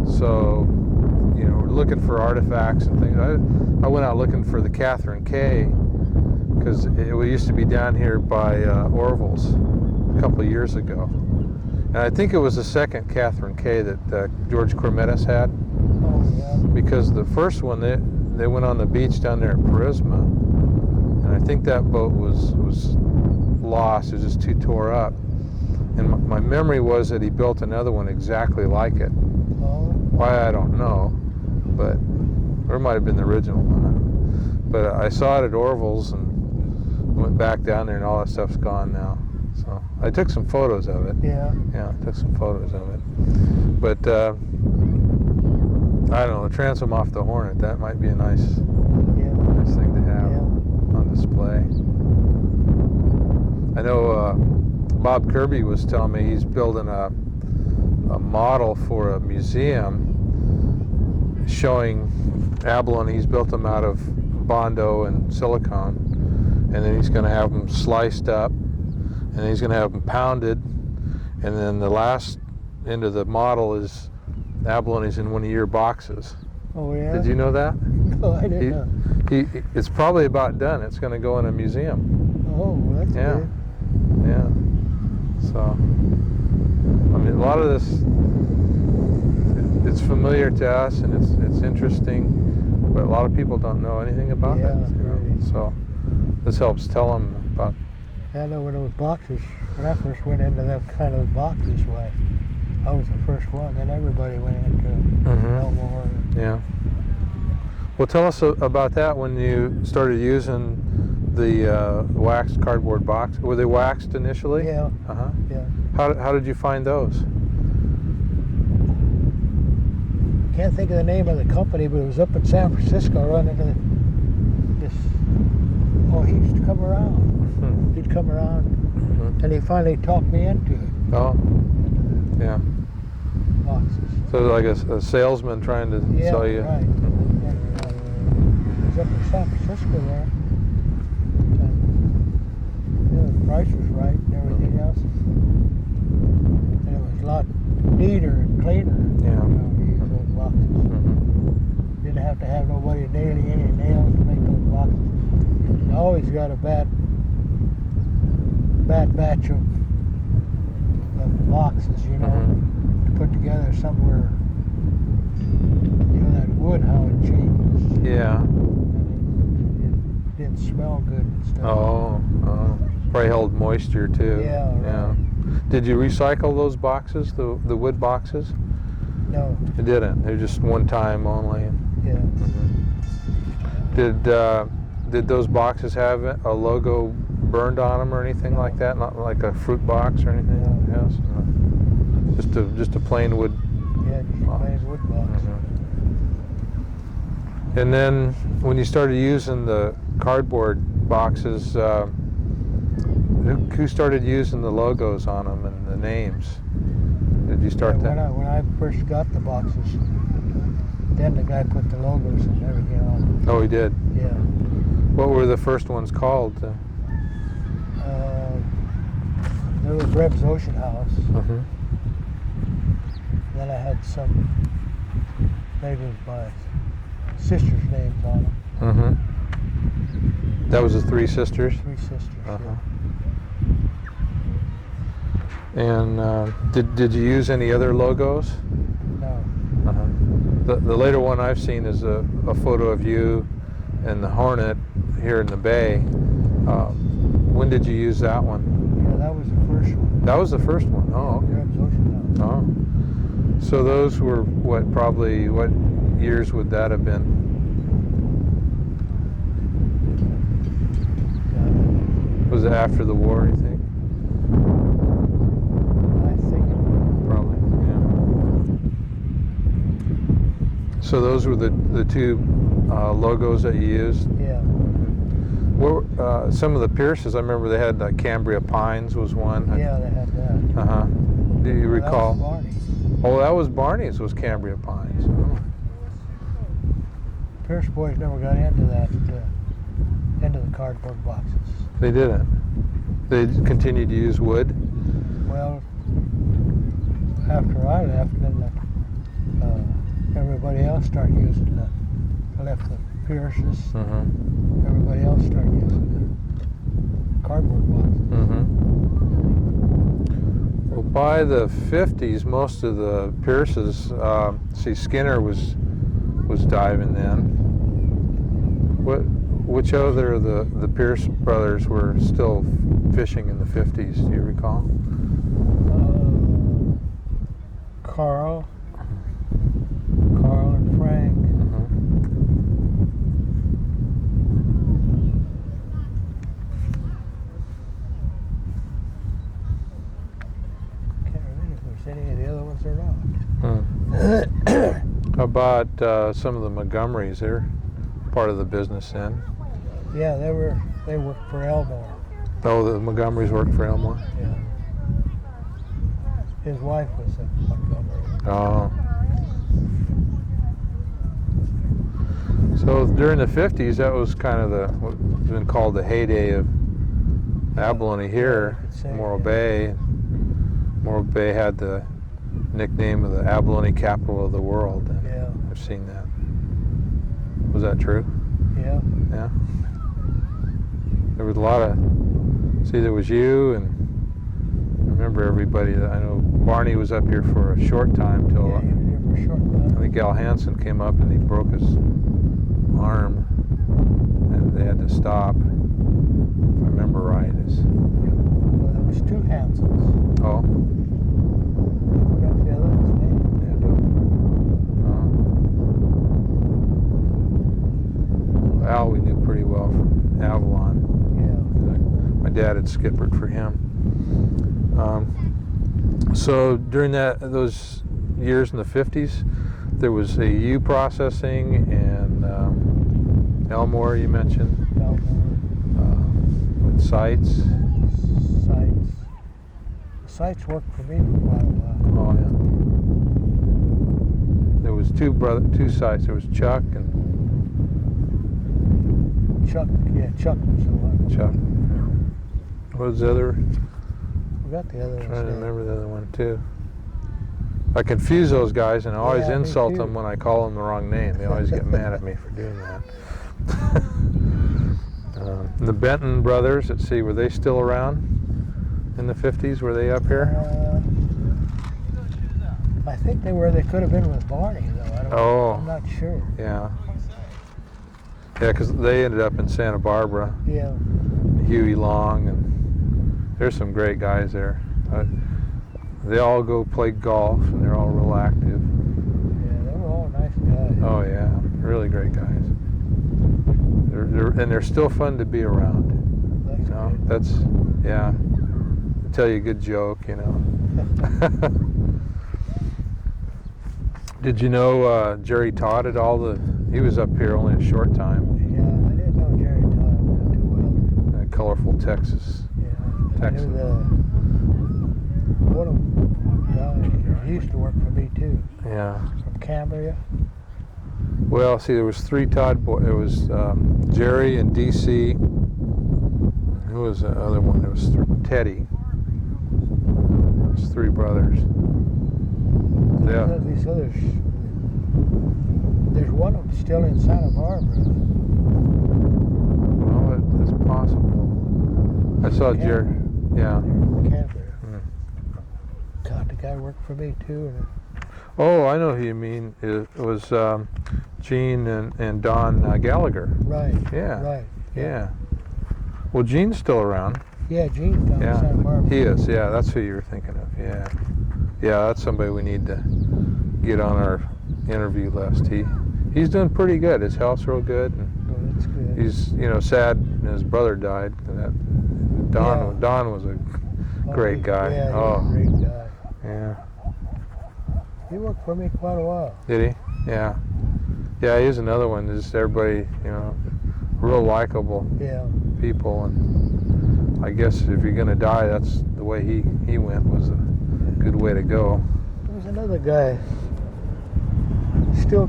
so, we're looking for artifacts and things. I went out looking for the Catherine K, because it used to be down here by Orville's a couple of years ago. And I think it was the second Catherine K that George Cormettis had. Oh, yeah. Because the first one, they went on the beach down there at Burisma, and I think that boat was lost. It was just too tore up. And my memory was that he built another one exactly like it. Oh. Why, I don't know, but or it might have been the original one. But I saw it at Orville's and went back down there, and all that stuff's gone now. So I took some photos of it. Yeah. Yeah, I took some photos of it. But I don't know, the transom off the Hornet, that might be a nice thing to have on display. I know Bob Kirby was telling me he's building a model for a museum showing abalone. He's built them out of Bondo and silicone, and then he's going to have them sliced up, and then he's going to have them pounded, and then the last end of the model is abalone's in one of your boxes. Oh, yeah? Did you know that? No, I didn't know. It's probably about done. It's going to go in a museum. Oh, well, that's good. Yeah. So, I mean, a lot of this, it's familiar to us, and it's interesting, but a lot of people don't know anything about Yeah, it. right. So this helps tell them about. I know when those boxes, when I first went into them kind of boxes, why I was the first one. Then everybody went into Elmore. Yeah. Well, tell us about that when you started using the waxed cardboard box. Were they waxed initially? Yeah. Uh-huh. Yeah. How did you find those? Can't think of the name of the company, but it was up in San Francisco running into this. Oh, he used to come around. He'd come around, and he finally talked me into it. Oh. Yeah. Boxes. So like a salesman trying to Yeah, sell you. right. And, it was up in San Francisco there. And, the price was right and everything else. And it was a lot neater and cleaner. Yeah. To use those boxes. Didn't have to have nobody nailing any nails to make those boxes. You always got a bad batch of boxes, to put together somewhere. That wood, how it changes. Yeah. And it didn't smell good and stuff. Oh. Probably held moisture too. Yeah, right. Did you recycle those boxes, the wood boxes? No. You didn't. They're just one time only. Yeah. Did those boxes have a logo burned on them or anything like that? Not like a fruit box or anything? No. Yes. Just a plain wood. Yeah, just a plain wood box. And then when you started using the cardboard boxes, who started using the logos on them and the names? Did you start that? When I first got the boxes, then the guy put the logos and everything on them. Oh, he did? Yeah. What were the first ones called? There was Brebes Ocean House. Then I had some, maybe my sister's names on them. That was the Three Sisters? Three sisters, yeah. And did you use any other logos? No. The later one I've seen is a photo of you and the Hornet here in the bay. When did you use that one? Yeah, that was the first one. That was the first one. Oh, okay. Brebes Ocean House. Oh. So those were what years would that have been? Was it after the war, you think? I think it was. Probably, yeah. So those were the two logos that you used? Yeah. Some of the Pierces, I remember they had Cambria Pines was one. Yeah, they had that. Do you recall? That was Barney. Oh, that was Barney's, was Cambria Pines. Oh. Pierce boys never got into that, into the cardboard boxes. They didn't. They continued to use wood. Well, after I left, then everybody else started using that. I left the Pierces. Everybody else started using the cardboard boxes. Well, by the 50s, most of the Pierces, Skinner was diving then. Which other of the Pierce brothers were still fishing in the 50s? Do you recall? Carl and Frank. Can't remember if there's any of the other ones or not. How about some of the Montgomerys? They're part of the business then. Yeah, they worked for Elmore. Oh, the Montgomerys worked for Elmore? Yeah. His wife was a Montgomery. Oh. So during the 50s, that was kind of what's been called the heyday of abalone here, Morro Bay. Morro Bay had the nickname of the abalone capital of the world. Yeah. I've seen that. Was that true? Yeah. Yeah. There was a lot of, there was you and I remember everybody. I know Barney was up here for a short time till Yeah, he was here for a short time. I think Al Hansen came up and he broke his arm, and they had to stop. If I remember right, Well, there was two Hansons. oh, I forgot the other one's name. Al we knew pretty well from Avalon. Yeah. My dad had skippered for him. So during those years in the 50s, there was a U processing and Elmore, you mentioned, with sites. Sites worked for me for quite a while. Oh yeah. There was two sites. There was Chuck and Chuck was the one. Chuck. What was the other? Forgot the other one. Trying to remember the other one too. I confuse those guys and I always Yeah, me insult too. them when I call them the wrong name. They always get mad at me for doing that. The Benton Brothers, let's see, were they still around in the 50s? Were they up here? I think they were. They could have been with Barney, though. I'm not sure. Yeah. Yeah, because they ended up in Santa Barbara. Yeah. Huey Long, and there's some great guys there. They all go play golf, and they're all real active. Yeah, they were all nice guys. Oh yeah, really great guys. They're still fun to be around. That's good. That's yeah. They tell you a good joke, you know. Did you know Jerry Todd at all? He was up here only a short time. Yeah, I didn't know Jerry Todd too well. Colorful Texas. Yeah, I Texas. knew one of them guys. He used to work for me too. Yeah. From Cambria. Well, see, there was three Todd boys. There was Jerry and DC. Who was the other one? There was Teddy. It's three brothers. Yeah. These others. There's one of them still in Santa Barbara. Well, it's possible. I saw Jerry. Yeah. Cambria. Mm. God, the guy worked for me too. Oh, I know who you mean. It was Gene and Don Gallagher. Right. Yeah. Right. Yeah. Well, Gene's still around. Yeah, Gene's down in Santa Barbara. He is. Yeah, that's who you were thinking of. Yeah. Yeah, that's somebody we need to get on our interview list. He's doing pretty good. His health's real good. And Oh, that's good. he's sad his brother died. Don was a great guy. Yeah, he Oh. was a great guy. Yeah. He worked for me quite a while. Did he? Yeah. Yeah, he's another one. Just everybody, real likable Yeah. people. And I guess if you're gonna die, that's the way he went. Was a good way to go. There was another guy. Still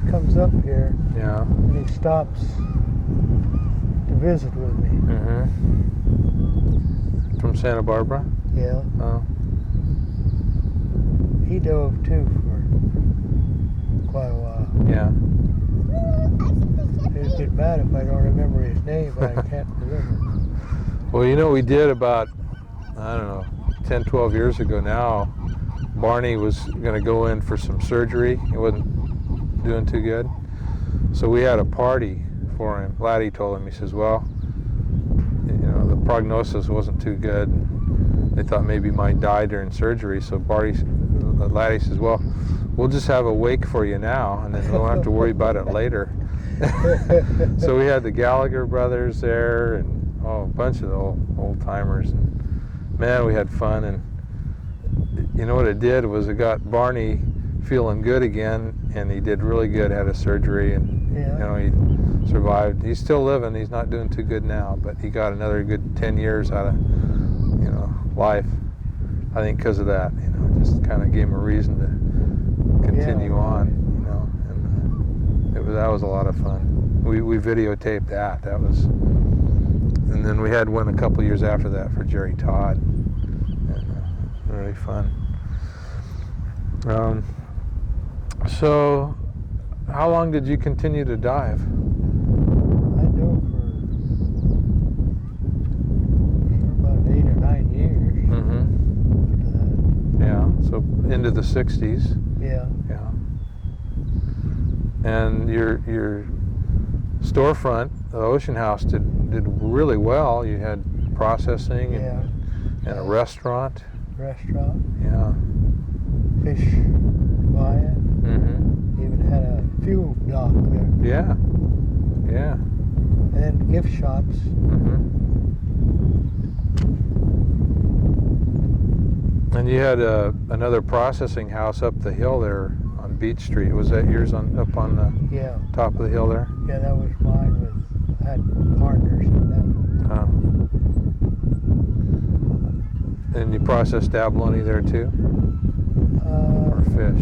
comes up here Yeah. and he stops to visit with me. Mm-hmm. From Santa Barbara. Yeah. Oh. He dove too for quite a while. Yeah. He'd get mad if I don't remember his name, but I can't remember. Well, we did about, I don't know, 10, 12 years ago now, Barney was going to go in for some surgery. He wasn't doing too good. So we had a party for him. Laddie told him, he says, well, the prognosis wasn't too good. They thought maybe he might die during surgery. So Laddie says, well, we'll just have a wake for you now, and then we won't have to worry about it later. So we had the Gallagher brothers there, and a bunch of the old timers. And man, we had fun. And you know what it did was it got Barney feeling good again, and he did really good. Had a surgery, and he survived. He's still living. He's not doing too good now, but he got another good 10 years out of life. I think because of that, just kind of gave him a reason to continue on. And that was a lot of fun. We videotaped that. That was, and then we had one a couple years after that for Jerry Todd. And, really fun. So, how long did you continue to dive? I dove for about 8 or 9 years. Mm-hmm. Yeah. So into the 60s. Yeah. Yeah. And your storefront, the Ocean House, did really well. You had processing and a restaurant. Restaurant, Yeah. fish buying, Mm-hmm. even had a fuel dock there. Yeah. Yeah. And then gift shops. Mm-hmm. And you had another processing house up the hill there on Beach Street. Was that yours up on the Yeah, top of the hill there? yeah, that was mine I had partners in that. And you processed abalone there too? Or fish?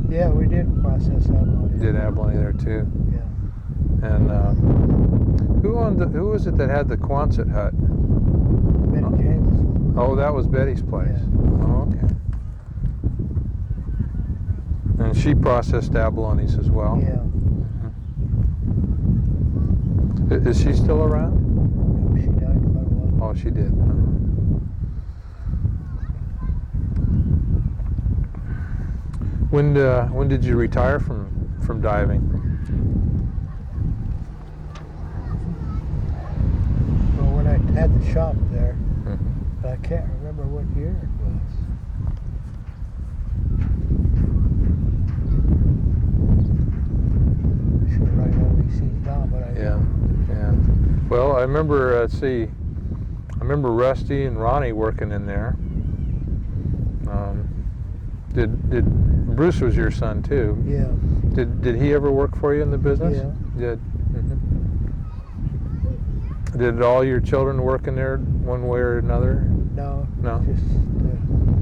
Yeah, we did process abalone. You did abalone there too? Yeah. And who was it that had the Quonset hut? Benton James. Oh, that was Betty's place. Yeah. Oh, okay. And she processed abalones as well? Yeah. Is she still around? No, she died quite a while. Oh, she did. When did you retire from diving? Well, when I had the shop there, Mm-hmm. but I can't remember what year it was. I should write all these things down, but I Yeah. Well, I remember. I remember Rusty and Ronnie working in there. Did Bruce was your son too? Yeah. Did he ever work for you in the business? Yeah. Did. Mm-hmm. Did all your children work in there one way or another? No. No. Just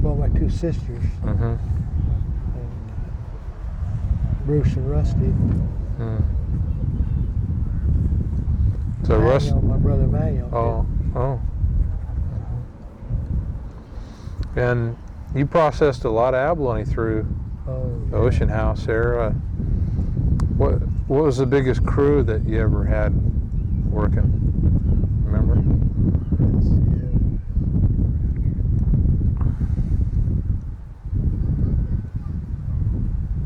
my two sisters, Mm-hmm. and Bruce and Rusty. Mm. So Rusty. Manuel, my brother Manuel. Oh. And you processed a lot of abalone through the Ocean House there. What was the biggest crew that you ever had working? Remember?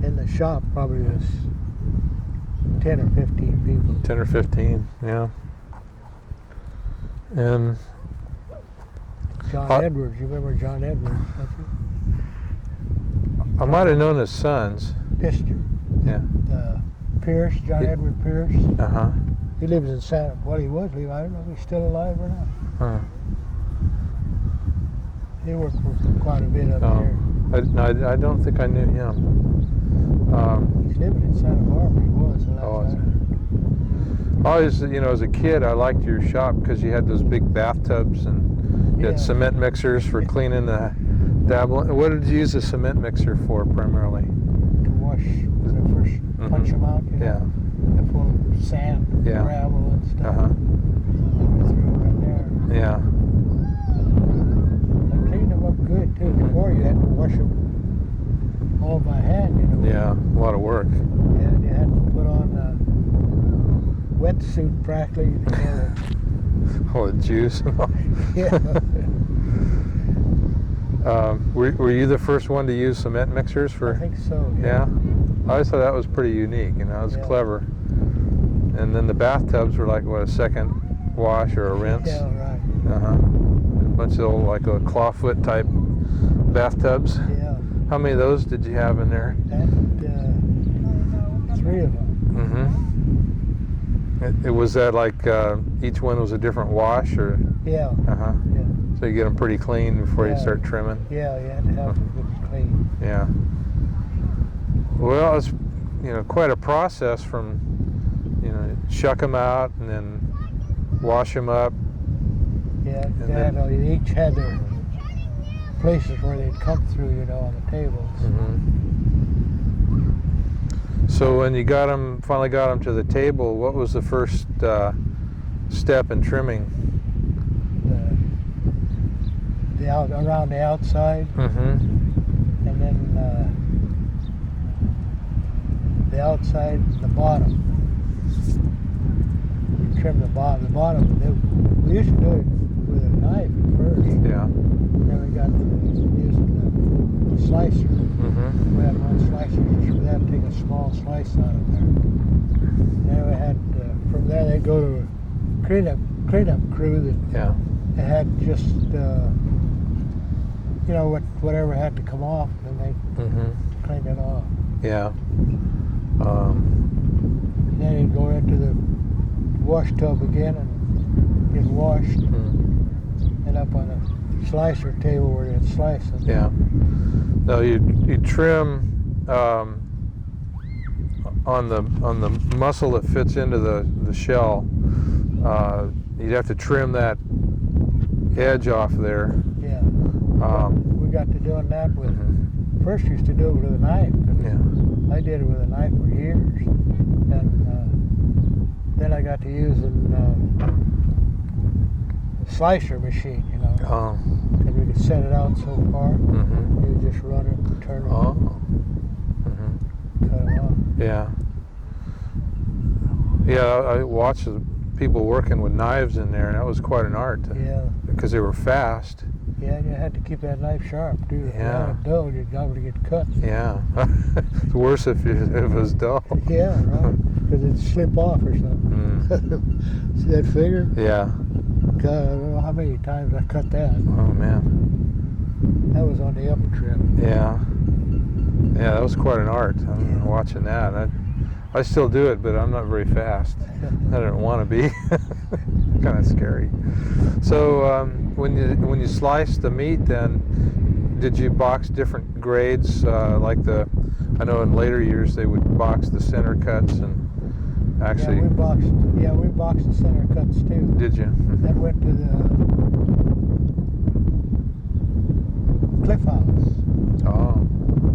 In the shop, probably was 10 or 15 people. 10 or 15, yeah. And John Edwards, you remember John Edwards? I might have known his sons. Pister. Yeah. Pierce, John Edward Pierce. Uh-huh. He lives in Santa. Well, he was living. I don't know if he's still alive or not. Huh. He worked for quite a bit up Oh. here. I don't think I knew him. He's living in Santa Barbara. He was. Always, as a kid, I liked your shop because you had those big bathtubs and you had cement mixers for cleaning the abalone. What did you use the cement mixer for primarily? To wash when I first punch them out. Yeah. They're full of sand, gravel, and stuff. Uh-huh. I threw them in there. Yeah. I cleaned them up good too. Before you had to wash them all by hand. Yeah, a lot of work. And you had to put on a wetsuit practically. All the juice. Yeah. Were you the first one to use cement mixers for? I think so. Yeah. I always thought that was pretty unique. It was clever. And then the bathtubs were like what, a second wash or a rinse? Yeah, right. Uh-huh. A bunch of old, like a clawfoot type bathtubs. Yeah. How many of those did you have in there? And 3 of them. Mm-hmm. It was that like each one was a different wash, or? Yeah. Uh-huh. Yeah. So you get them pretty clean before you start trimming? Yeah, you had to have them good clean. Yeah. Well, it's quite a process from shuck them out and then wash them up. Yeah, And they each had their places where they'd come through, on the tables. Mm-hmm. So when you finally got them to the table, what was the first step in trimming? Around the outside, Mm-hmm. and then the outside and the bottom. You trim the bottom. The bottom, we used to do it with a knife at first. Yeah. Then we got using the a slicer. Mm-hmm. We had one slicer just for that, take a small slice out of there. Then we had, from there they'd go to a cleanup crew that Yeah. had just, you know, whatever had to come off, and they Mm-hmm. cleaned it off. Yeah. And then he'd go into the wash tub again and get washed, and up on a slicer table where they'd slice it. Yeah. Now you trim on the muscle that fits into the shell. You'd have to trim that edge off there. Yeah. We got to doing that with. First used to do it with a knife. Yeah. I did it with a knife for years, and then I got to using a slicer machine, you know, Oh. because we could set it out so far. Mm-hmm. You just run it, and turn it, Oh. Mm-hmm. cut it off. Yeah. Yeah, I watched the people working with knives in there, and that was quite an art. Yeah. Because they were fast. Yeah, and you had to keep that knife sharp too. If you Yeah. had it dull, you'd probably get cut. Yeah. It's worse if it was dull. Yeah, right. Because it'd slip off or something. See that finger? Yeah. God, I don't know how many times I cut that. Oh, man. That was on the upper trim. Yeah. Yeah, that was quite an art. I remember watching that. I still do it, but I'm not very fast. I don't want to be. Kind of scary. So when you slice the meat, then did you box different grades? I know in later years they would box the center cuts and actually. Yeah, we boxed the center cuts too. Did you? That went to the Cliff House, Oh.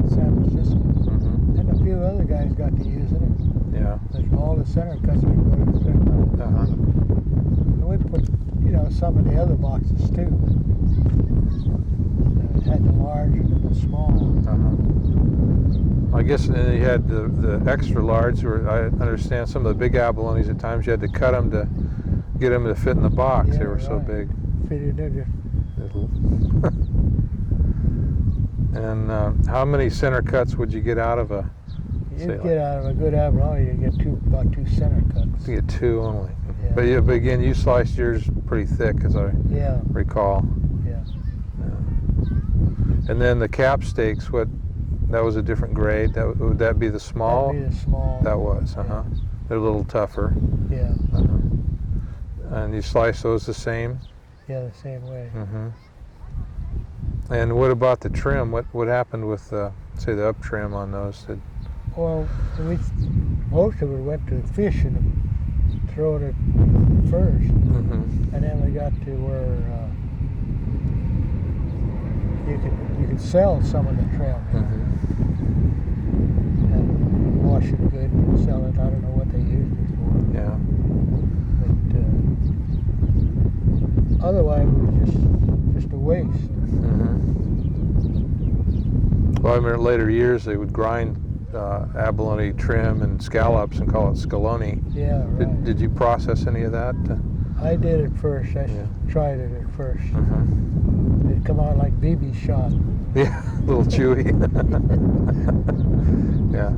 San Francisco. Mm-hmm. And a few other guys got to use it. Yeah. But all the center cuts would go to the Cliff House. Uh-huh. And we put, you know, some of the other boxes too. It had the large and the small. Uh-huh. I guess and then you had the extra large, where I understand some of the big abalones at times you had to cut them to get them to fit in the box. Yeah, They were so right. big. Fitted in just. And how many center cuts would you get out of a? You'd get out of a good abalone, you'd get about two center cuts. You get two only. Yeah. But again, you sliced yours pretty thick, as I Yeah, recall. yeah. And then the cap steaks, that was a different grade. Would that be the small? That'd be the small. That was, uh-huh. They're a little tougher. Yeah, Uh-huh. And you slice those the same? yeah, the same way. Mm-hmm. And what about the trim? What happened with, say, the up trim on those? Well, most of it went to fishing and throwing it first. Mm-hmm. And then we got to where you could sell some of the trim, you know, Mm-hmm. and wash it good and sell it. I don't know what they used it for, Yeah. but otherwise it was just a waste. Mm-hmm. Well, I remember later years they would grind abalone trim and scallops and call it scaloni. Yeah, right. Did you process any of that? I did it first. I Yeah. tried it at first. Mm-hmm. It'd come out like BB shot. Yeah, a little chewy. Yeah.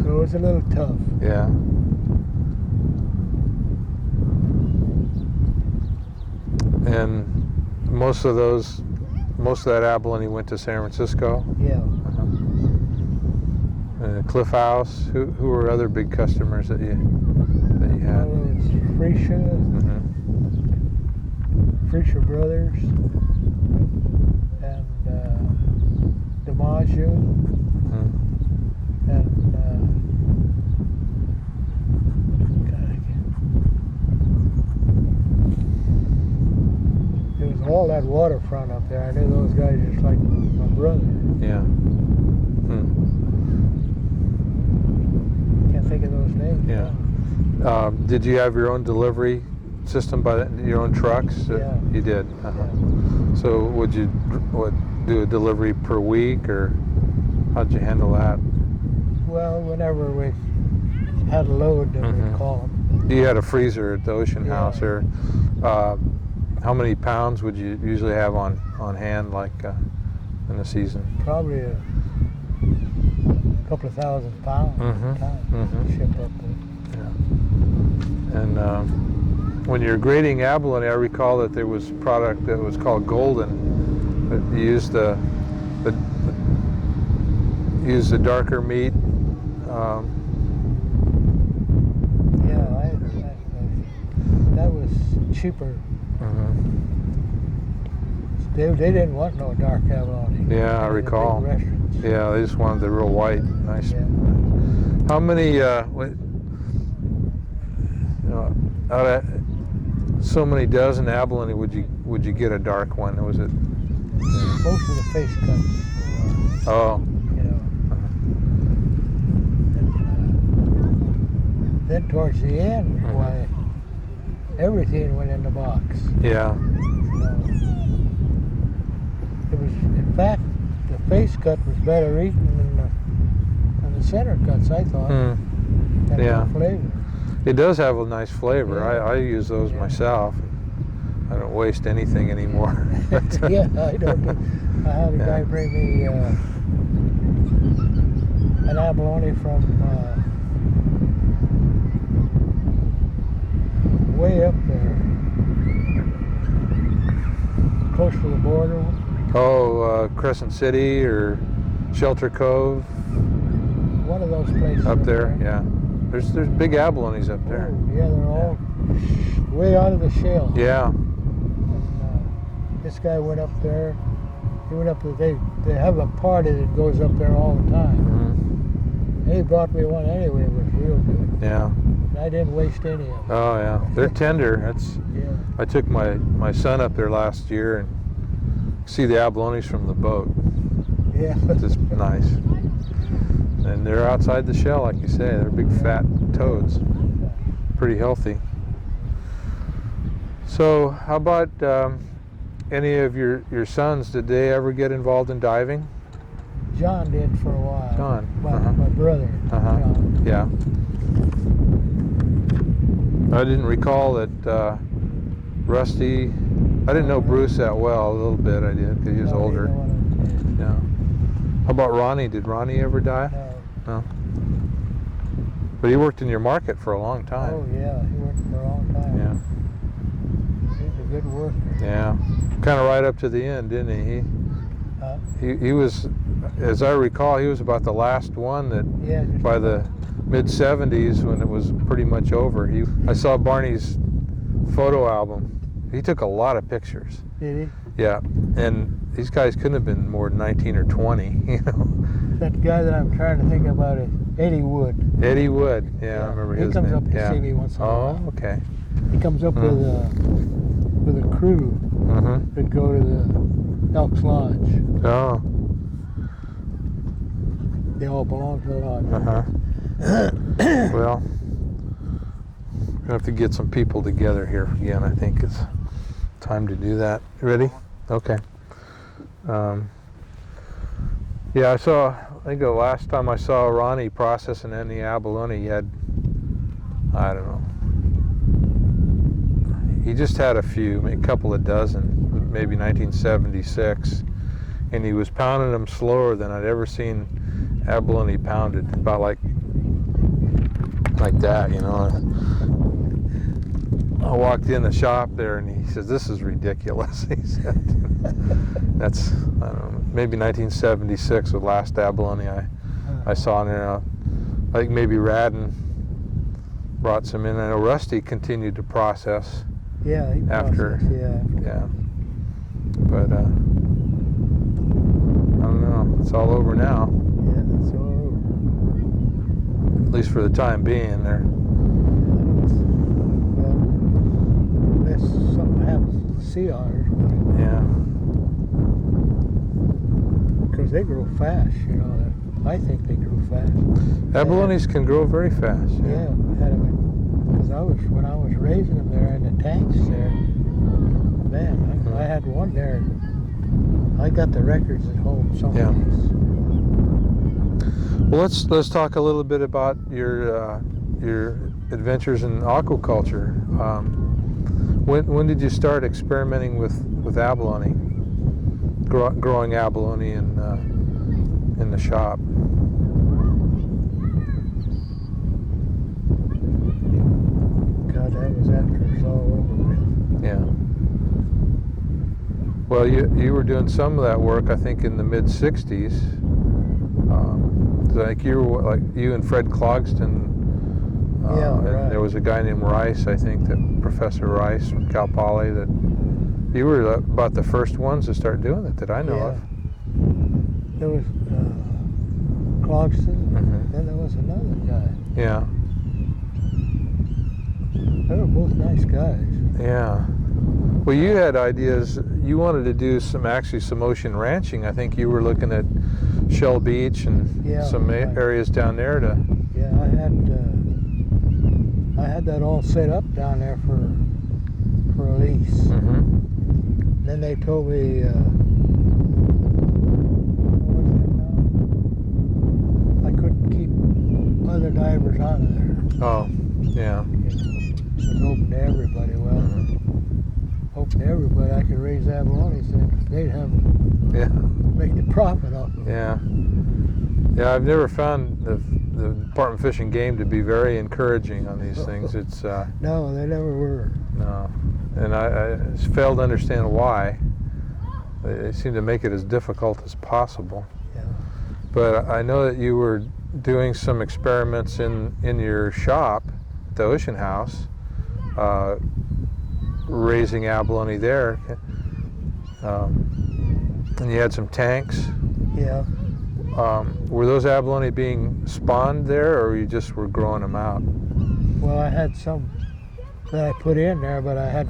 So it was a little tough. Yeah. And most of that abalone went to San Francisco. Yeah. Uh-huh. Cliff House. Who were other big customers that you had? Well, it was Freesia, Mm-hmm. Freesia Brothers, and DiMaggio, Mm-hmm. and it was all that waterfront up there. I knew those guys just like my brother. Yeah. Can't think of those names. Yeah. Did you have your own delivery system your own trucks? Yeah. You did. Uh-huh. Yeah. So would you do a delivery per week, or how'd you handle that? Well, whenever we had a load, then Mhm. we'd call them. You had a freezer at the Ocean Yeah. House, or how many pounds would you usually have on hand? Like in a season? Probably a couple of 1,000 pounds at a time. Ship up there. Yeah. And when you're grading abalone, I recall that there was a product that was called Golden. That used the darker meat. That was cheaper. They didn't want no dark abalone. Yeah, I recall. The big restaurants. Yeah, they just wanted the real white, nice. Yeah. How many? Out of so many dozen abalone, would you get a dark one? Was it? Most of the face cuts. Oh. You know. And, then towards the end, why everything went in the box. Yeah. It was, in fact, the face cut was better eaten than the center cuts, I thought. Had Yeah. more flavor. It does have a nice flavor. Yeah. I use those myself. I don't waste anything anymore. Yeah, I don't. I had a guy bring me an abalone from way up there, close to the border. Oh, Crescent City or Shelter Cove. One of those places Up there, yeah. There's big abalones up there. Oh, yeah, they're all way out of the shell. Yeah. And, this guy went up there. He went up there. They have a party that goes up there all the time. And he brought me one anyway. It was real good. Yeah. And I didn't waste any of it. Oh yeah, they're tender. That's. Yeah. I took my son up there last year and see the abalones from the boat. Yeah. It's just nice. And they're outside the shell, like you say. They're big fat toads. Pretty healthy. So how about any of your sons? Did they ever get involved in diving? John did for a while. John. My brother. John. Yeah. I didn't recall that Rusty. I didn't know Bruce that well. A little bit I did because he was No, older. Yeah. How about Ronnie? Did Ronnie ever dive? No. But he worked in your market for a long time. Oh yeah, he worked for a long time. Yeah. He's a good worker. Yeah. Kind of right up to the end, didn't he? He was, as I recall, he was about the last one that by the mid-70s when it was pretty much over. I saw Barney's photo album. He took a lot of pictures. Did he? Yeah. And these guys couldn't have been more than 19 or 20, you know. That guy that I'm trying to think about is Eddie Wood. Eddie Wood. Yeah, I remember his name. He comes up to yeah. see me once in a while. Oh, okay. He comes up with a crew that go to the Elks Lodge. Oh. They all belong to the lodge. Well, we're gonna have to get some people together here again. I think it's time to do that. You ready? Okay. Yeah, I think the last time I saw Ronnie processing any abalone, he had, I don't know, he just had a few, maybe a couple of dozen, maybe 1976, and he was pounding them slower than I'd ever seen abalone pounded, about like that, you know. I walked in the shop there and he says, "This is ridiculous," he said. That's, I don't know, maybe 1976 was the last abalone I saw in there. I think maybe Radden brought some in. I know Rusty continued to process. Yeah, he after. Yeah. But I don't know. It's all over now. Yeah, it's all over. At least for the time being. There. Well, unless something happens to the sea otters. Yeah. Because they grow fast, you know. I think they grow fast. Abalones can grow very fast. Yeah, we had them. Because when I was raising them there in the tanks there, man, I had one there. I got the records at home. Yeah. Well, let's talk a little bit about your adventures in aquaculture. When did you start experimenting with abalone? growing abalone in the shop. God, that was after it's all over with. Yeah. Well, you were doing some of that work, I think, in the mid '60s. Like you and Fred Clogston. Yeah, and right. there was a guy named Rice, I think, that Professor Rice from Cal Poly, that you were about the first ones to start doing it that I know of. There was Clogston, Mhm. then there was another guy. Yeah. They were both nice guys. Yeah. Well, you had ideas. You wanted to do some ocean ranching. I think you were looking at Shell Beach and some right. areas down there to. Yeah, I had that all set up down there for a lease. Mm-hmm. Then they told me, I couldn't keep other divers out of there. Oh, yeah. It was open to everybody. Well, open to everybody. I could raise abalone, so they'd have make the profit off of it. Yeah. Yeah, I've never found the Department of Fish and Game to be very encouraging on these things. It's no, they never were. no, and I failed to understand why. They seem to make it as difficult as possible. Yeah. But I know that you were doing some experiments in your shop, at the Ocean House, raising abalone there, and you had some tanks. Yeah. Were those abalone being spawned there, or you just were growing them out? Well, I had some that I put in there, but I had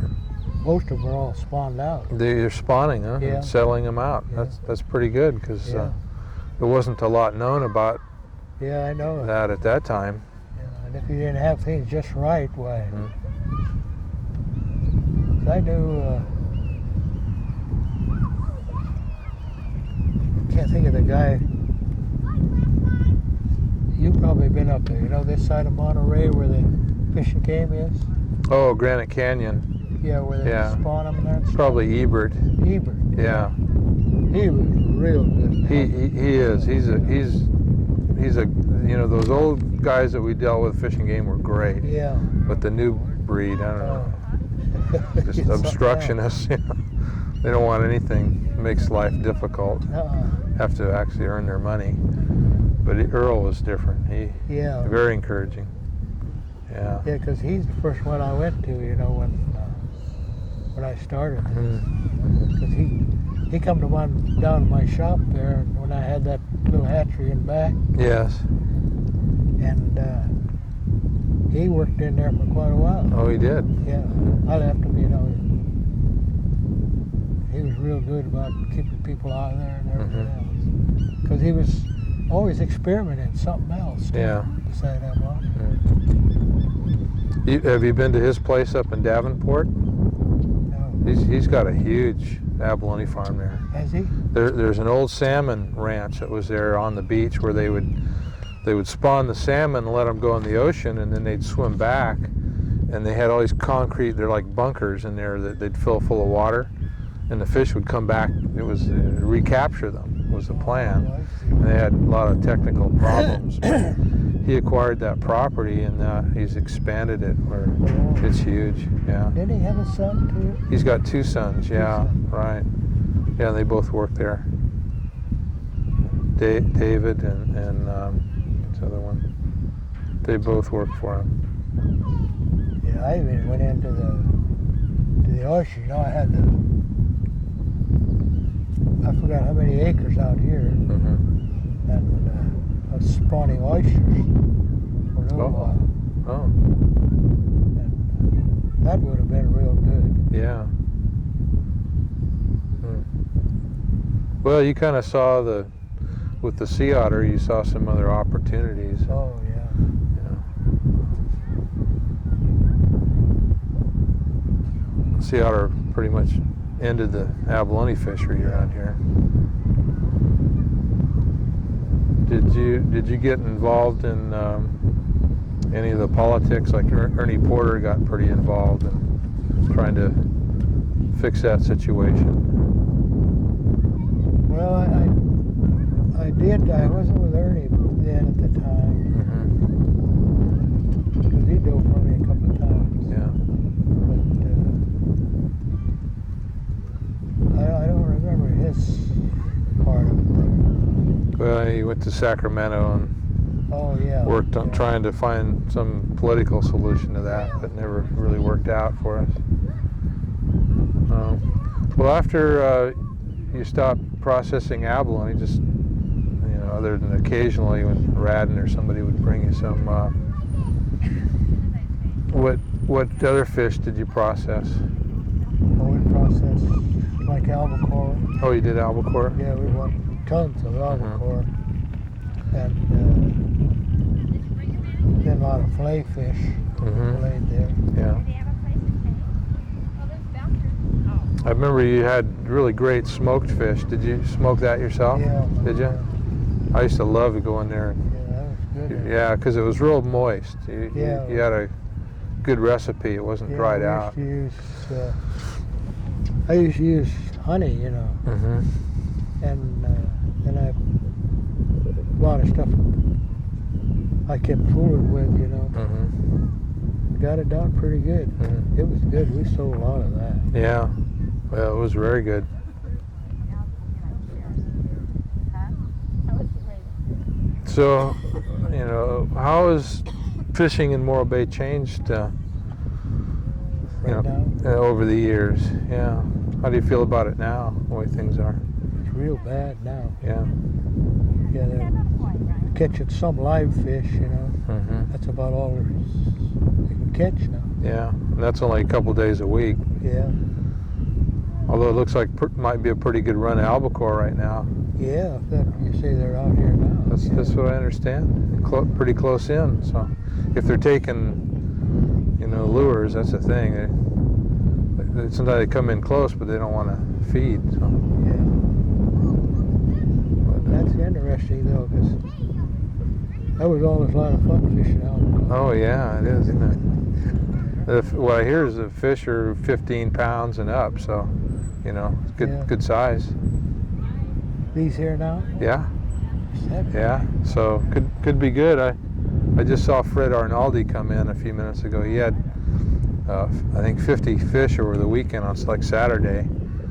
most of them were all spawned out. They're spawning, huh? Yeah. And settling them out. Yeah. That's pretty good, because Yeah. there wasn't a lot known about Yeah, I know. that at that time. Yeah, and if you didn't have things just right, why? Mhm. I knew. Can't think of the guy. You've probably been up there. You know this side of Monterey where the Fish and Game is? Oh, Granite Canyon. Yeah, where they spawn them and that stuff. Probably Ebert. Ebert. Yeah. He was real good. He is. He's a those old guys that we dealt with Fish and Game were great. Yeah. But the new breed, I don't know. Just It's obstructionists. They don't want anything that makes life difficult. Have to actually earn their money. But Earl was different. Yeah. Very encouraging. Yeah. Yeah, because he's the first one I went to, when I started. Because he come to down to my shop there, and when I had that little hatchery in back, Yes. and he worked in there for quite a while. Oh, he did. Yeah, I left him, he was real good about keeping people out of there and everything else. Because he was always experimenting something else. Yeah. Beside that one. Have you been to his place up in Davenport? No. He's got a huge abalone farm there. Has he? There's an old salmon ranch that was there on the beach where they would spawn the salmon and let them go in the ocean, and then they'd swim back, and they had all these concrete, they're like bunkers in there that they'd fill full of water, and the fish would come back. It was recapture them was the plan. Oh, I see. And they had a lot of technical problems. But he acquired that property, and he's expanded it where it's huge. Yeah. Didn't he have a son too? He's got two sons. Yeah. sons. Right. Yeah, they both work there. David and what's the other one? They both work for him. Yeah, I even went into the ocean. I had I forgot how many acres out here, Mm-hmm. and I was spawning oysters for a little while. Oh. And that would have been real good. Yeah. Well, you kind of saw with the sea otter, you saw some other opportunities. Oh, yeah. Sea otter pretty much ended the abalone fishery around here. Did you get involved in any of the politics? Like Ernie Porter got pretty involved in trying to fix that situation. Well, I did. I wasn't with Ernie then at the time because he dove for me a couple of times. Yeah. But I don't remember his part of it. Well, he went to Sacramento and Oh yeah. worked on yeah. trying to find some political solution to that, but never really worked out for us. Well, after you stopped processing abalone, just other than occasionally when Radden or somebody would bring you some. What other fish did you process? Oh, we processed like albacore. Oh, you did albacore? Yeah, we want tons of albacore, and then a lot of fillet fish filleted there. Yeah. I remember you had really great smoked fish. Did you smoke that yourself? Yeah. Did you? Yeah, I used to love to go in there. And, that was good. yeah, because it was real moist. You Yeah. had a good recipe. It wasn't dried out. I used to use honey, Mm-hmm. and I a lot of stuff I kept fooling with, Mm-hmm. Got it down pretty good. Mm-hmm. It was good. We sold a lot of that. Yeah. Well, it was very good. So, how has fishing in Morro Bay changed, Right now, over the years? Yeah. How do you feel about it now, the way things are? it's real bad now. Yeah. Yeah, they're catching some live fish, Mm-hmm. That's about all they can catch now. Yeah. And that's only a couple days a week. Yeah. Although it looks like might be a pretty good run of albacore right now. Yeah, you say they're out here now. That's what I understand. Pretty close in. So if they're taking, lures, that's the thing. Sometimes they come in close, but they don't want to feed. So. Yeah. That's interesting though, because that was always a lot of fun fishing albacore. Oh yeah, it is, isn't it? What I hear is the fish are 15 pounds and up, so good size. These here now? Yeah. Yeah. So could be good. I just saw Fred Arnaldi come in a few minutes ago. He had I think 50 fish over the weekend on like Saturday.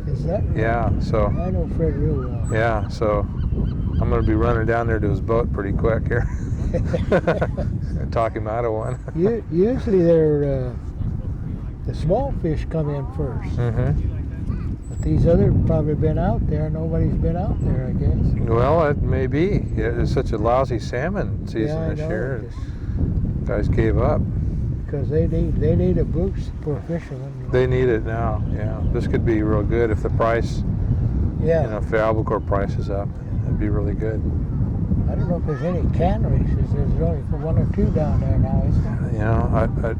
Is that right? Yeah. So. I know Fred real well. Yeah. So I'm going to be running down there to his boat pretty quick here. And talk him out of one. Usually they're the small fish come in first. Mm-hmm. But these others probably been out there. Nobody's been out there, I guess. Well, it may be. It's such a lousy salmon season this year. Guys gave up. Because they need a boost for fishermen. They need it now. Yeah. This could be real good if the price. Yeah. If the albacore price is up, it'd be really good. I don't know if there's any canneries. There's only one or two down there now, isn't there?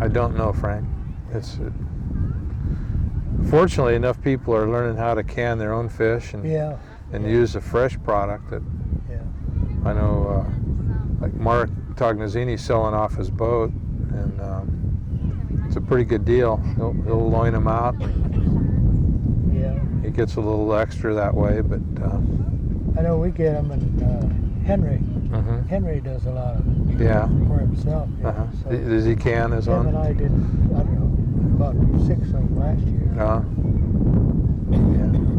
I don't know, Frank. It's fortunately enough people are learning how to can their own fish and use a fresh product. That I know, like Mark Tognazzini's selling off his boat, and it's a pretty good deal. He'll loin them out. Yeah. He gets a little extra that way, but. I know we get them, and Henry. Mm-hmm. Henry does a lot of it. Yeah. For himself. Yeah. Uh-huh. So Does he can his own? him and I did, I don't know, about 6 of them last year. Yeah.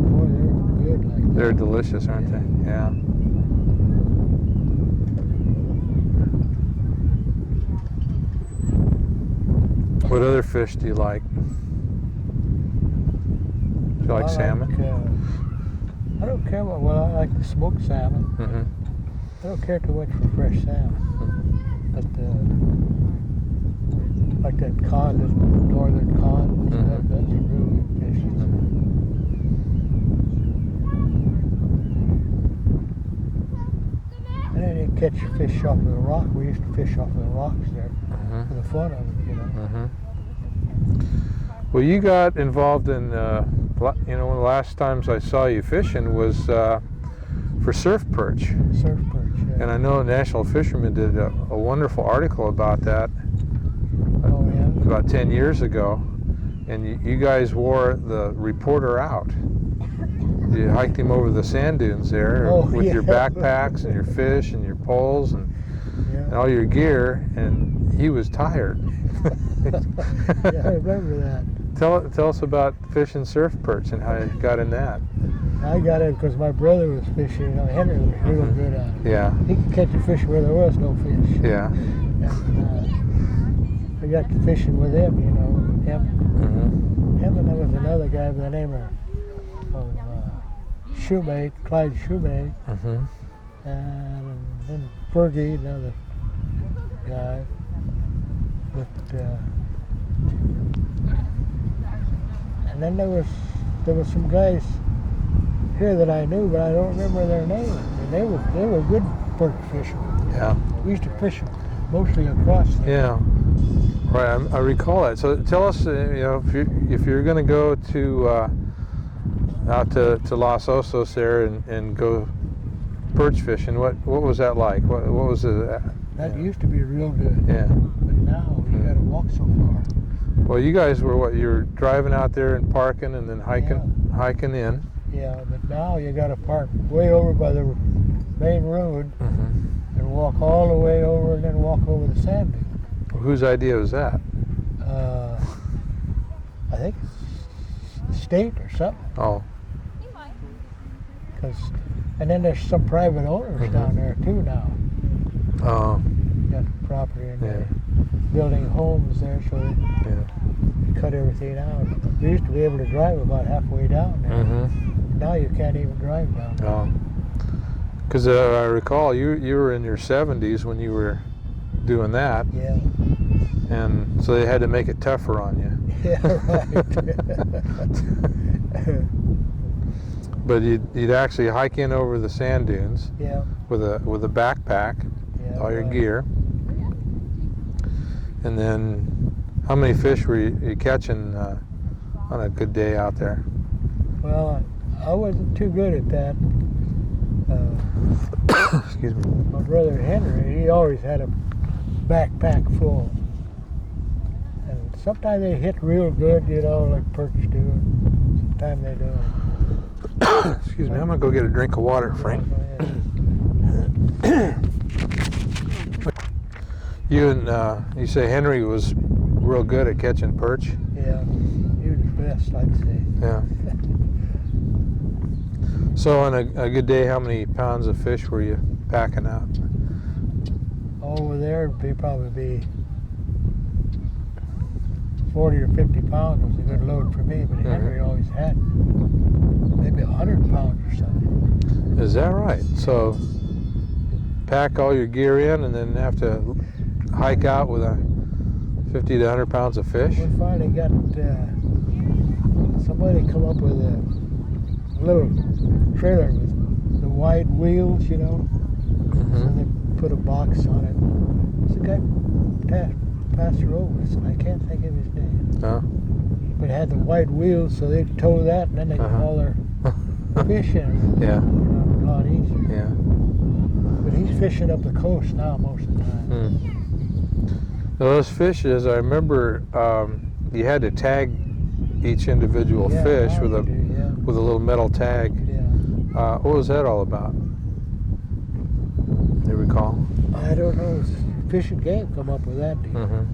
Boy, they're good like that. They're delicious, aren't they? Yeah. What other fish do you like? Do you like salmon? I don't care what. Well, I like the smoked salmon. Mm-hmm. I don't care too much for fresh salmon. But like that cod, that northern cod, that's really good fish. And then you catch fish off of the rock. We used to fish off of the rocks there for the fun of it, Well, you got involved in, one of the last times I saw you fishing was for surf perch. Surf perch, yeah. And I know National Fisherman did a wonderful article about that about 10 years ago. And you guys wore the reporter out. you hiked him over the sand dunes there with your backpacks and your fish and your poles and all your gear, and he was tired. Yeah, I remember that. Tell us about fishing surf perch and how you got in that. I got in because my brother was fishing. Henry was real good at it. Yeah. He could catch a fish where there was no fish. Yeah. And I got to fishing with him, him. Him and there was another guy by the name of Shoemate, Clyde Shoemate. And then Fergie, another guy. But, and then there was some guys here that I knew, but I don't remember their names. And they were good perch fishermen. Yeah. We used to fish mostly across there. Yeah. Right. I recall that. So tell us, if you're going to go to out to Los Osos there and go perch fishing, what was that like? What was it? That used to be real good. Yeah. But now you got to walk so far. Well, you guys were you were driving out there and parking and then hiking in. Yeah, but now you got to park way over by the main road and walk all the way over and then walk over the sand dune. Whose idea was that? I think it's state or something. Oh. And then there's some private owners down there too now. Oh. Got property and they're building homes there, so they cut everything out. We used to be able to drive about halfway down there. Now you can't even drive down there. Oh. Because I recall you were in your 70s when you were doing that. Yeah. And so they had to make it tougher on you. Yeah, right. But you'd actually hike in over the sand dunes. Yeah. With a backpack, all your gear. And then, how many fish were you catching on a good day out there? Well, I wasn't too good at that. Excuse me. My brother Henry, he always had a backpack full. And sometimes they hit real good, like perch do. Sometimes they don't. Excuse me, I'm going to go get a drink of water, Frank. You say Henry was real good at catching perch? Yeah, he was the best, I'd say. Yeah. So on a good day, how many pounds of fish were you packing out? Over there, it'd probably be 40 or 50 pounds was a good load for me, but Henry always had maybe 100 pounds or something. Is that right? So pack all your gear in and then have to hike out with 50 to 100 pounds of fish? We finally got somebody come up with a little trailer with the wide wheels, So they put a box on it. So the guy passed her over, so I can't think of his name. But it had the wide wheels, so they'd tow that, and then they'd haul their fish in. Yeah. A lot easier. Yeah. But he's fishing up the coast now most of the time. Now those fishes, I remember you had to tag each individual fish with a little metal tag. Yeah. What was that all about? Do you recall? I don't know. Fish and Game come up with that deal.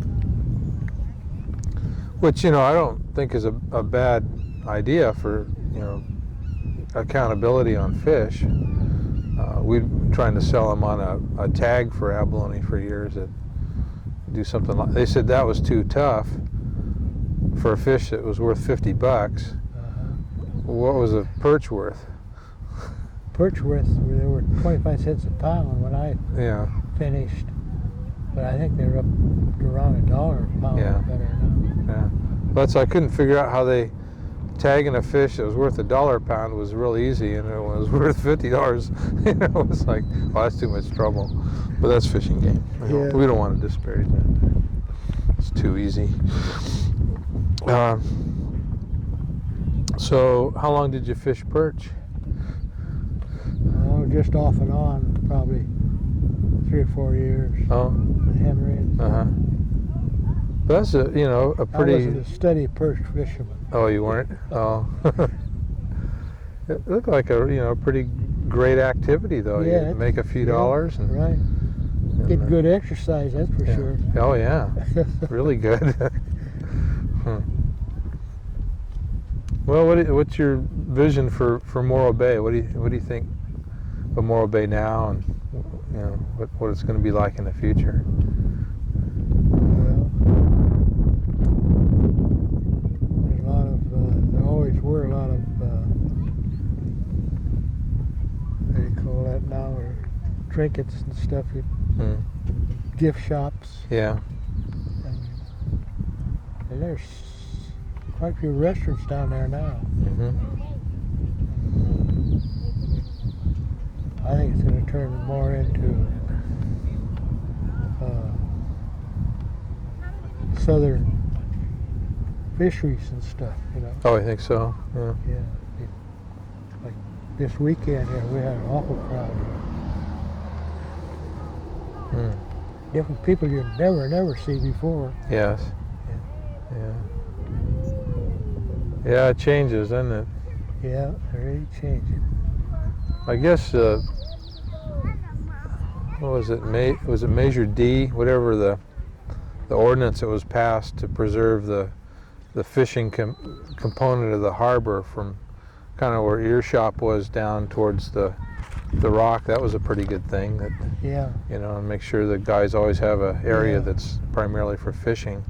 Which, I don't think is a bad idea for, accountability on fish. We've been trying to sell them on a tag for abalone for years that do something like, they said that was too tough for a fish that was worth $50. What was a perch worth? Perch worth, they were 25 cents a pound when I finished. But I think they're up to around $1 a pound or better now. Yeah. That's, I couldn't figure out how they tagging a fish that was worth $1 a pound was real easy, and when it was worth $50, it was like, well, that's too much trouble. But that's fishing game. We don't want to disparage that. It's too easy. So, how long did you fish perch? Oh, just off and on, probably 3 or 4 years. Oh. With Henry. That's a pretty. I wasn't a steady perch fisherman. Oh, you weren't? Oh. It looked like a pretty great activity though. Yeah, You make a few yeah, dollars and right. Get uh, good exercise, that's for yeah. sure. Oh yeah, really good. Hmm. Well, what's your vision for Morro Bay? What do you think of Morro Bay now, and what it's going to be like in the future? Well, there's a lot of, there always were a lot of, what do you call that now, or trinkets and stuff, Hmm. gift shops, Yeah. and there's quite a few restaurants down there now. Hmm. I think it's going to turn more into southern fisheries and stuff, Oh, I think so. Yeah. Yeah. Like this weekend here, we had an awful crowd here. Hmm. Different people you never see before. Yes. Yeah. Yeah, it changes, doesn't it? Yeah, it really changed. I guess, what was it? Was it Measure D? Whatever the ordinance that was passed to preserve the fishing component of the harbor from kind of where your shop was down towards the rock. That was a pretty good thing. That Yeah. And make sure the guys always have an area Yeah. that's primarily for fishing.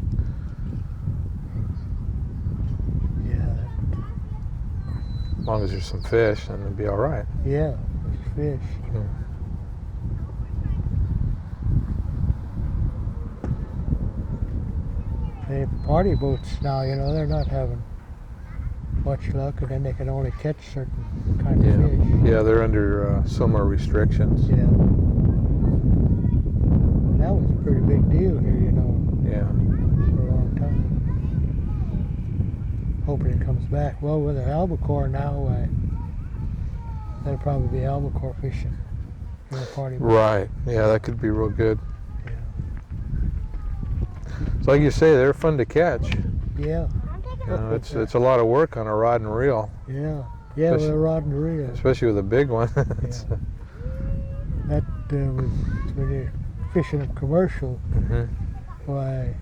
Yeah. As long as there's some fish, then it'll be all right. Yeah. There's fish. Hmm. They party boats now, they're not having much luck, and then they can only catch certain kind of fish. Yeah, they're under similar restrictions. Yeah. That was a pretty big deal here, Yeah. for a long time. Hoping it comes back. Well, with an albacore now, that'll probably be albacore fishing in a party boat. Right. Yeah, that could be real good. Yeah. So like you say, they're fun to catch. Yeah. It's a lot of work on a rod and reel, Yeah. Yeah, with a rod and reel. especially with a big one. That was when you're fishing a commercial. Mhm. Why,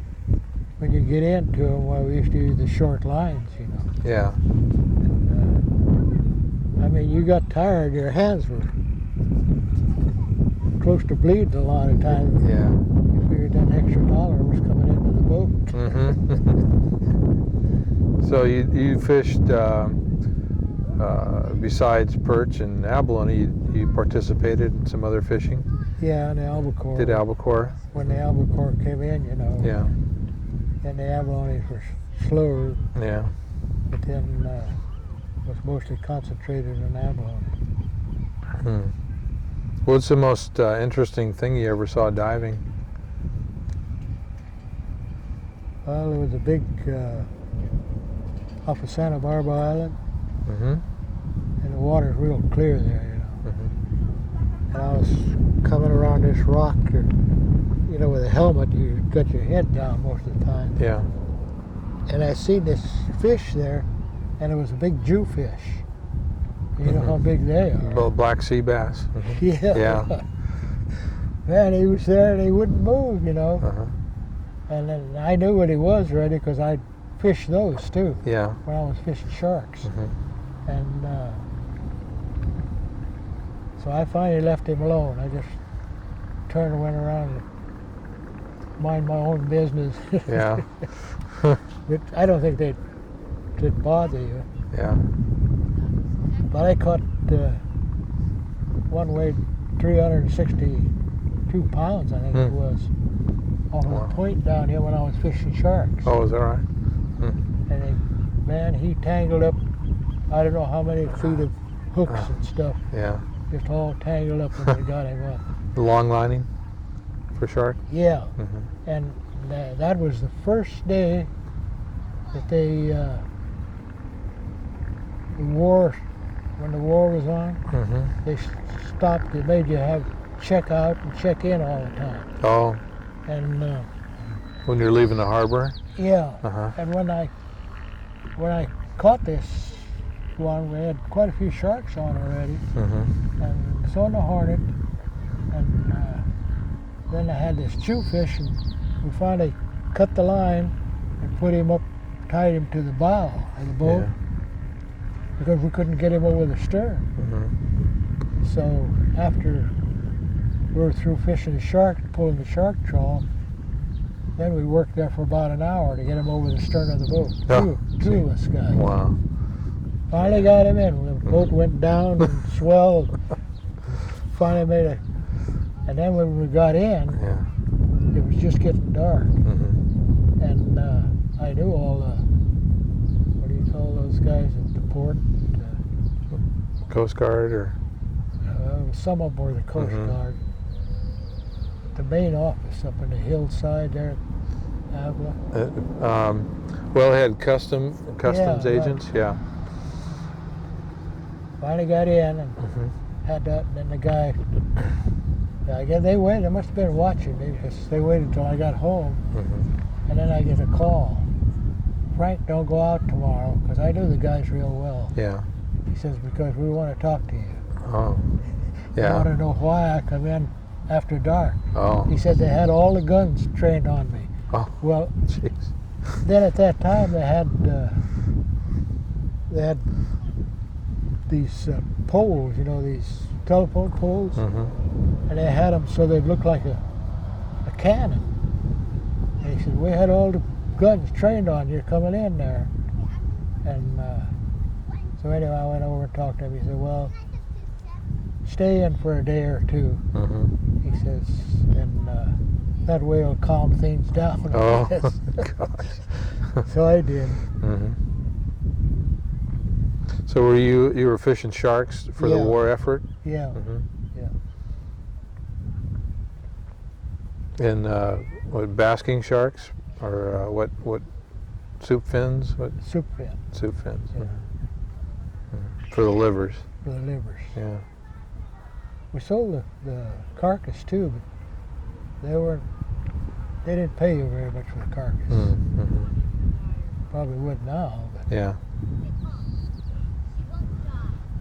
when you get into them, we used to use the short lines, Yeah. And, I mean, you got tired, your hands were close to bleeding a lot of times. Yeah. You figured that extra dollar was coming into the boat. Mm-hmm. So you fished besides perch and abalone. You participated in some other fishing. Yeah, and the albacore. Did albacore? When the albacore came in, Yeah. and the abalones were slower, Yeah. but then was mostly concentrated on abalone. Hmm. What's the most interesting thing you ever saw diving? Well, there was a big off of Santa Barbara Island, Mm-hmm. and the water's real clear there, Mm-hmm. And I was coming around this rock, with a helmet, you got your head down most of the time. Yeah. And I seen this fish there, and it was a big Jewfish. You know how big they are. Black sea bass. Mhm. Yeah. Yeah. Man, he was there and he wouldn't move, Uh-huh. And then I knew what he was already because I'd fished those too Yeah. when I was fishing sharks. Mhm. And so I finally left him alone. I just turned and went around and mind my own business. Yeah. But I don't think they'd bother you. Yeah. But I caught one weighed 362 pounds, I think it was, off Wow. a point down here when I was fishing sharks. Oh, is that right? And he tangled up, I don't know how many feet of hooks and stuff, Yeah. just all tangled up when we got him up. The long lining for shark? Yeah, Mm-hmm. and that was the first day that when the war was on, Mm-hmm. they stopped, they made you check out and check in all the time. Oh, And when you're leaving the harbor? yeah, Uh-huh. and when I caught this one. We had quite a few sharks on already, Mm-hmm. and so on the hornet. And then I had this jewfish, and we finally cut the line and put him up, tied him to the bow of the boat because we couldn't get him over the stern. Mm-hmm. So after we were through fishing the shark, pulling the shark trawl, then we worked there for about an hour to get him over the stern of the boat. Two of us guys. Wow. Finally got him in. The boat went down and swelled. Finally made a. And then when we got in, it was just getting dark. Mm-hmm. And I knew all the. What do you call those guys at the port? Coast Guard or? Some of them were the Coast Guard. The main office up in the hillside there at Avila. Well, it had customs Yeah, agents. right. Yeah. Finally got in and had that, and then the guy. I guess they waited. They must have been watching me because they waited until I got home, and then I get a call. Frank, don't go out tomorrow, because I knew the guys real well. Yeah. He says, because we want to talk to you. Oh. I Yeah. want to know why I come in after dark. Oh. He said they had all the guns trained on me. Oh. Well, Jeez. then at that time they had these poles, you know, these telephone poles, Mm-hmm. and they had them so they'd look like a cannon. And he said, we had all the guns trained on you coming in there. And so anyway, I went over and talked to him. He said, well, stay in for a day or two. Mm-hmm. He says, and that way it'll calm things down. Oh, I guess. gosh. So I did. Mm-hmm. So were you were fishing sharks for the Yeah. war effort? Yeah. Mm-hmm. Yeah. And what, basking sharks or what soup fins? What Soup fin soup fins? Yeah. Mhm. For the livers. for the livers. Yeah. We sold the carcass too, but they didn't pay you very much for the carcass. Mm-hmm. Probably would now, but Yeah.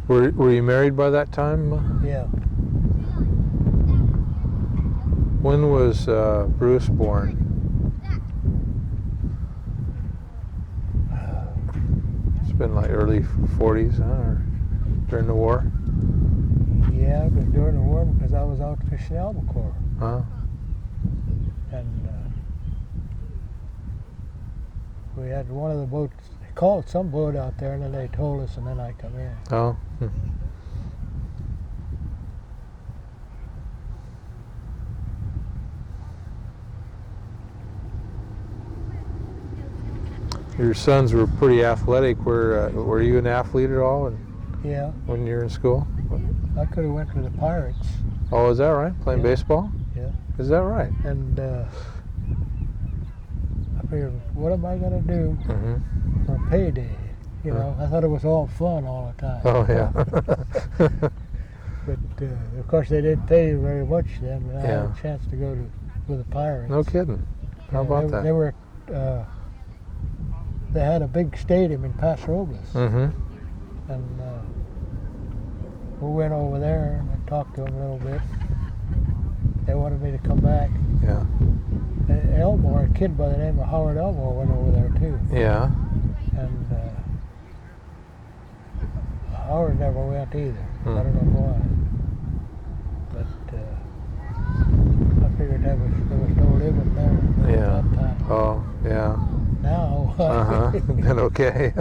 Were you married by that time? yeah. When was Bruce born? It's been like early 40s, huh? Or during the war? Yeah, it was during the war because I was out fishing albacore. Huh? And we had one of the boats, they called some boat out there, and then they told us, and then I come in. Oh. Hmm. Your sons were pretty athletic. Were you an athlete at all Yeah, when you were in school? I could have went to the Pirates. Oh, is that right? Playing Yeah. baseball? Yeah. Is that right? And I figured, what am I going to do Mm-hmm. for a payday? You know, I thought it was all fun all the time. Oh, yeah. But of course they didn't pay you very much then, but I had Yeah. a chance to go with the Pirates. No kidding. How about that? They were, they had a big stadium in Paso Robles, Mm-hmm. and we went over there and I talked to them a little bit. They wanted me to come back. Yeah. And Elmore, a kid by the name of Howard Elmore, went over there too. Yeah. And Howard never went either. Hmm. I don't know why. But I figured there was no living there Yeah. at that time. Oh, yeah. Now, Uh-huh. Then okay.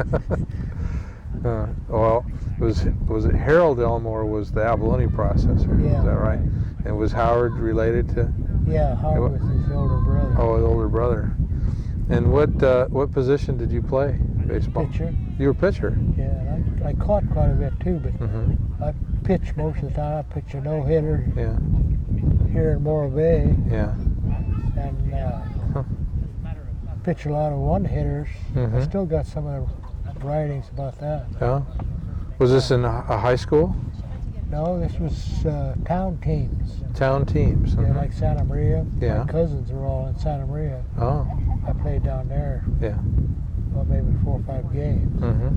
Well, was it Harold Elmore was the abalone processor? Yeah. Is that right? And was Howard related to? yeah, Howard was his older brother. Oh, his older brother. And what position did you play? Baseball. Pitcher. You were pitcher. Yeah, and I caught quite a bit too, but Mm-hmm. I pitched most of the time. I pitched a no-hitter Yeah. here in Morro Bay, Yeah. and pitched a lot of one-hitters. I Mhm. still got some of the writings about that. Yeah. Was this in a high school? No, this was town teams. Town teams. Yeah, Mhm. like Santa Maria. Yeah. My cousins were all in Santa Maria. Oh. I played down there. Yeah. well, maybe 4 or 5 games. Mm-hmm.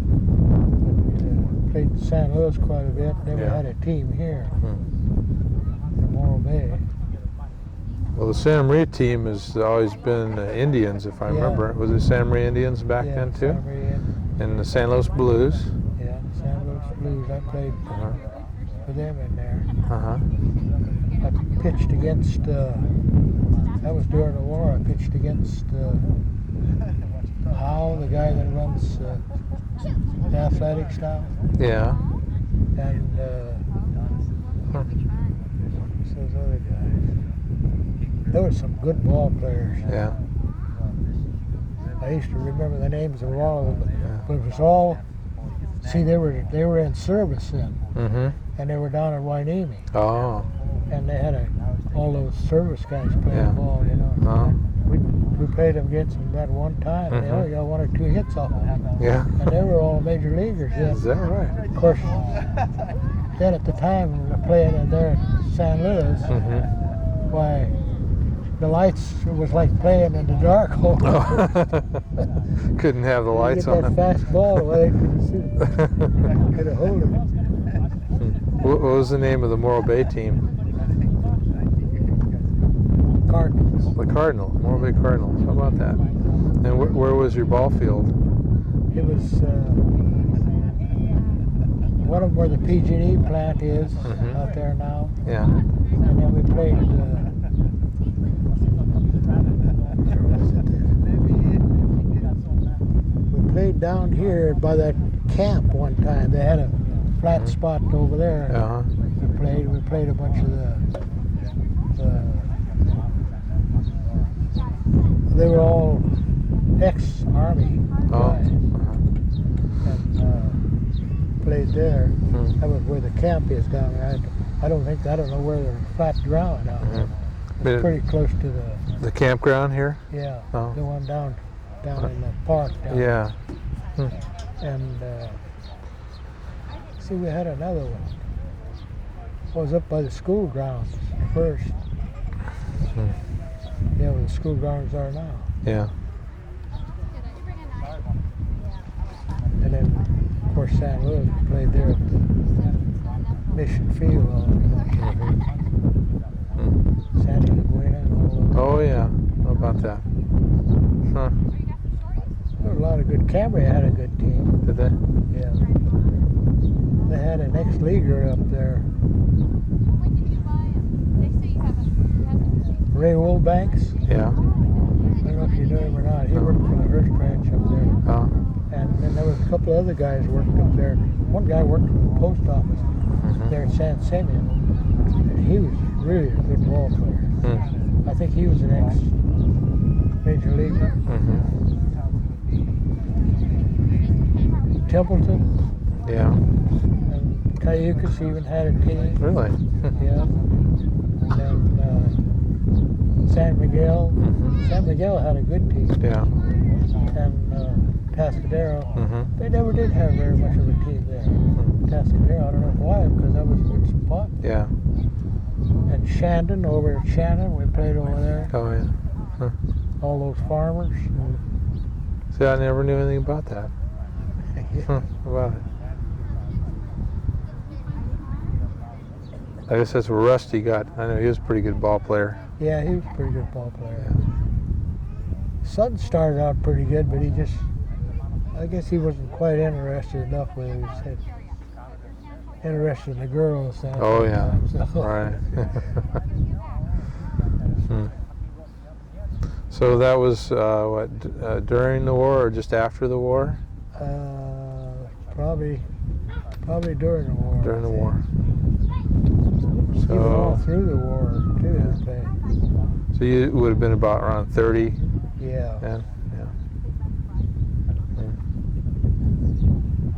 But played in San Luis quite a bit. Then we Yeah. had a team here Hmm. in Morro Bay. Well, the Santa Maria team has always been Indians, if I Yeah. remember. Was it Santa Maria Indians back Yeah, then too? Santa Maria, And the San Luis Blues. yeah, San Luis Blues. I played Uh-huh. for them in there. Uh-huh. I pitched against, that was during the war, I pitched against Howe, the guy that runs the athletics now, Yeah. and those other guys. There were some good ball players. Yeah. I used to remember the names of all of them, Yeah. but it was all, see, they were in service then, Mm-hmm. and they were down in Hueneme, Oh. and they had all those service guys playing Yeah. ball, you know. Oh. We played them against them that one time, and they Mhm. only got 1 or 2 hits off them. Yeah. And they were all major leaguers then. Is that right? Of course, then at the time, playing in there at San Luis, Mm-hmm. why, the lights, it was like playing in the dark. Oh. Couldn't have the lights You get on. that fast ball, well, they could have hold it. What was the name of the Morro Bay team? Cardinals. The Cardinals, Morro Bay Cardinals. How about that? And where was your ball field? It was one of them where the PG&E plant is Mhm. out there now. Yeah. And then we played, where was it? We played down here by that camp one time. They had a flat Mhm. spot over there. Uh-huh. We played a bunch of they were all ex-Army Oh. guys, Uh-huh. and played there. Hmm. That was where the camp is down there. I don't know where the flat ground down there. But It's pretty close to the campground here? yeah, Oh. the one down in the park down Yeah. there. And see, we had another one. It was up by the school grounds first. Hmm. Yeah, where the school grounds are now. Yeah. And then, of course, San Luis played there at the Mission Field. Mm-hmm. Sandy Laguna and all those. Oh, yeah. How about that? Huh. There were a lot of good. Cambria had a good team. Did they? Yeah. They had an ex-leaguer up there, Ray Woolbanks. Yeah. I don't know if you know him or not. He worked for the Hearst Ranch up there. Oh. And then there was a couple of other guys worked up there. One guy worked for the post office Mm-hmm. there in San Simeon. And he was really a good ball player. Mm. I think he was an ex-major leaguer. Mm-hmm. Templeton Yeah. and Cayucas even had a team. Really? Yeah. And San Miguel. Mm-hmm. San Miguel had a good team. Yeah. And Tascadero. Mm-hmm. They never did have very much of a team there. Tascadero, I don't know why, because that was a good spot. Yeah. And Shandon, over at Shandon, we played over there. Oh, yeah. Huh. All those farmers. See, I never knew anything about that. Huh. About it. I guess that's where Rusty got. I know he was a pretty good ball player. Yeah, he was a pretty good ball player. Yeah. Son started out pretty good, but I guess he wasn't quite interested enough with it. He was interested in the girls. Oh, yeah. So. Right. Hmm. So that was during the war or just after the war? Probably during the war. During the war. Even all So, through the war too. Yeah. I think. so you would have been about around 30 Yeah. then? Yeah. Hmm.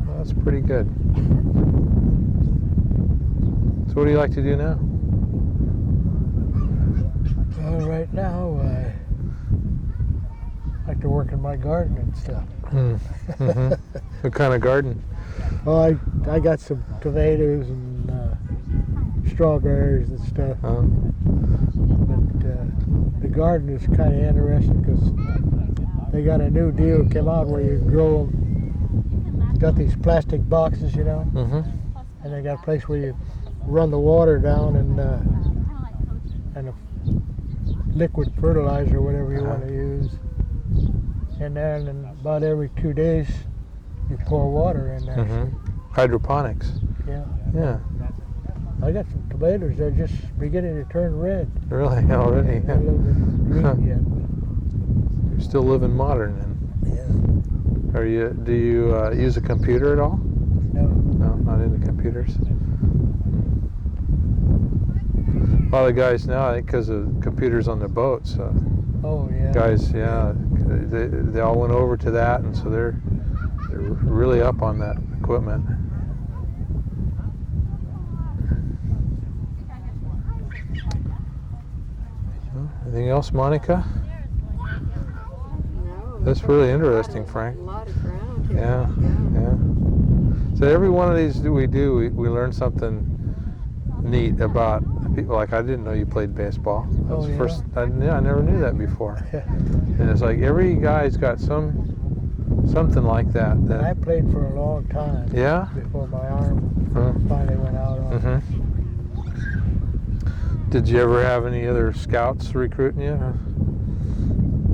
Well, that's pretty good. So what do you like to do now? Well, right now I like to work in my garden and stuff. Mm-hmm. What kind of garden? Well, I got some tomatoes and strawberries and stuff. Oh. But the garden is kind of interesting because they got a new deal came out where you grow them. Got these plastic boxes, you know, Mm-hmm. and they got a place where you run the water down and a liquid fertilizer, whatever you want to use. And then about every 2 days, you pour water in there. Mm-hmm. Hydroponics. Yeah. Yeah. I got some tomatoes. They're just beginning to turn red. Really? Already? They're a little bit green yet. You're still living modern then. Yeah. Do you use a computer at all? No. No, not into computers. A lot of guys now, I think, because of computers on their boats. Oh yeah. Guys, yeah, they all went over to that, and so they're really up on that equipment. Anything else, Monica? No. That's really interesting, Frank. A lot of ground here. Yeah, yeah. So every one of these we learn something neat about people. Like, I didn't know you played baseball. That was Oh, the yeah? first. I never knew that before. And it's like every guy's got something like that. And I played for a long time. Yeah. Before my arm Huh. finally went out on. Mm-hmm. Did you ever have any other scouts recruiting you?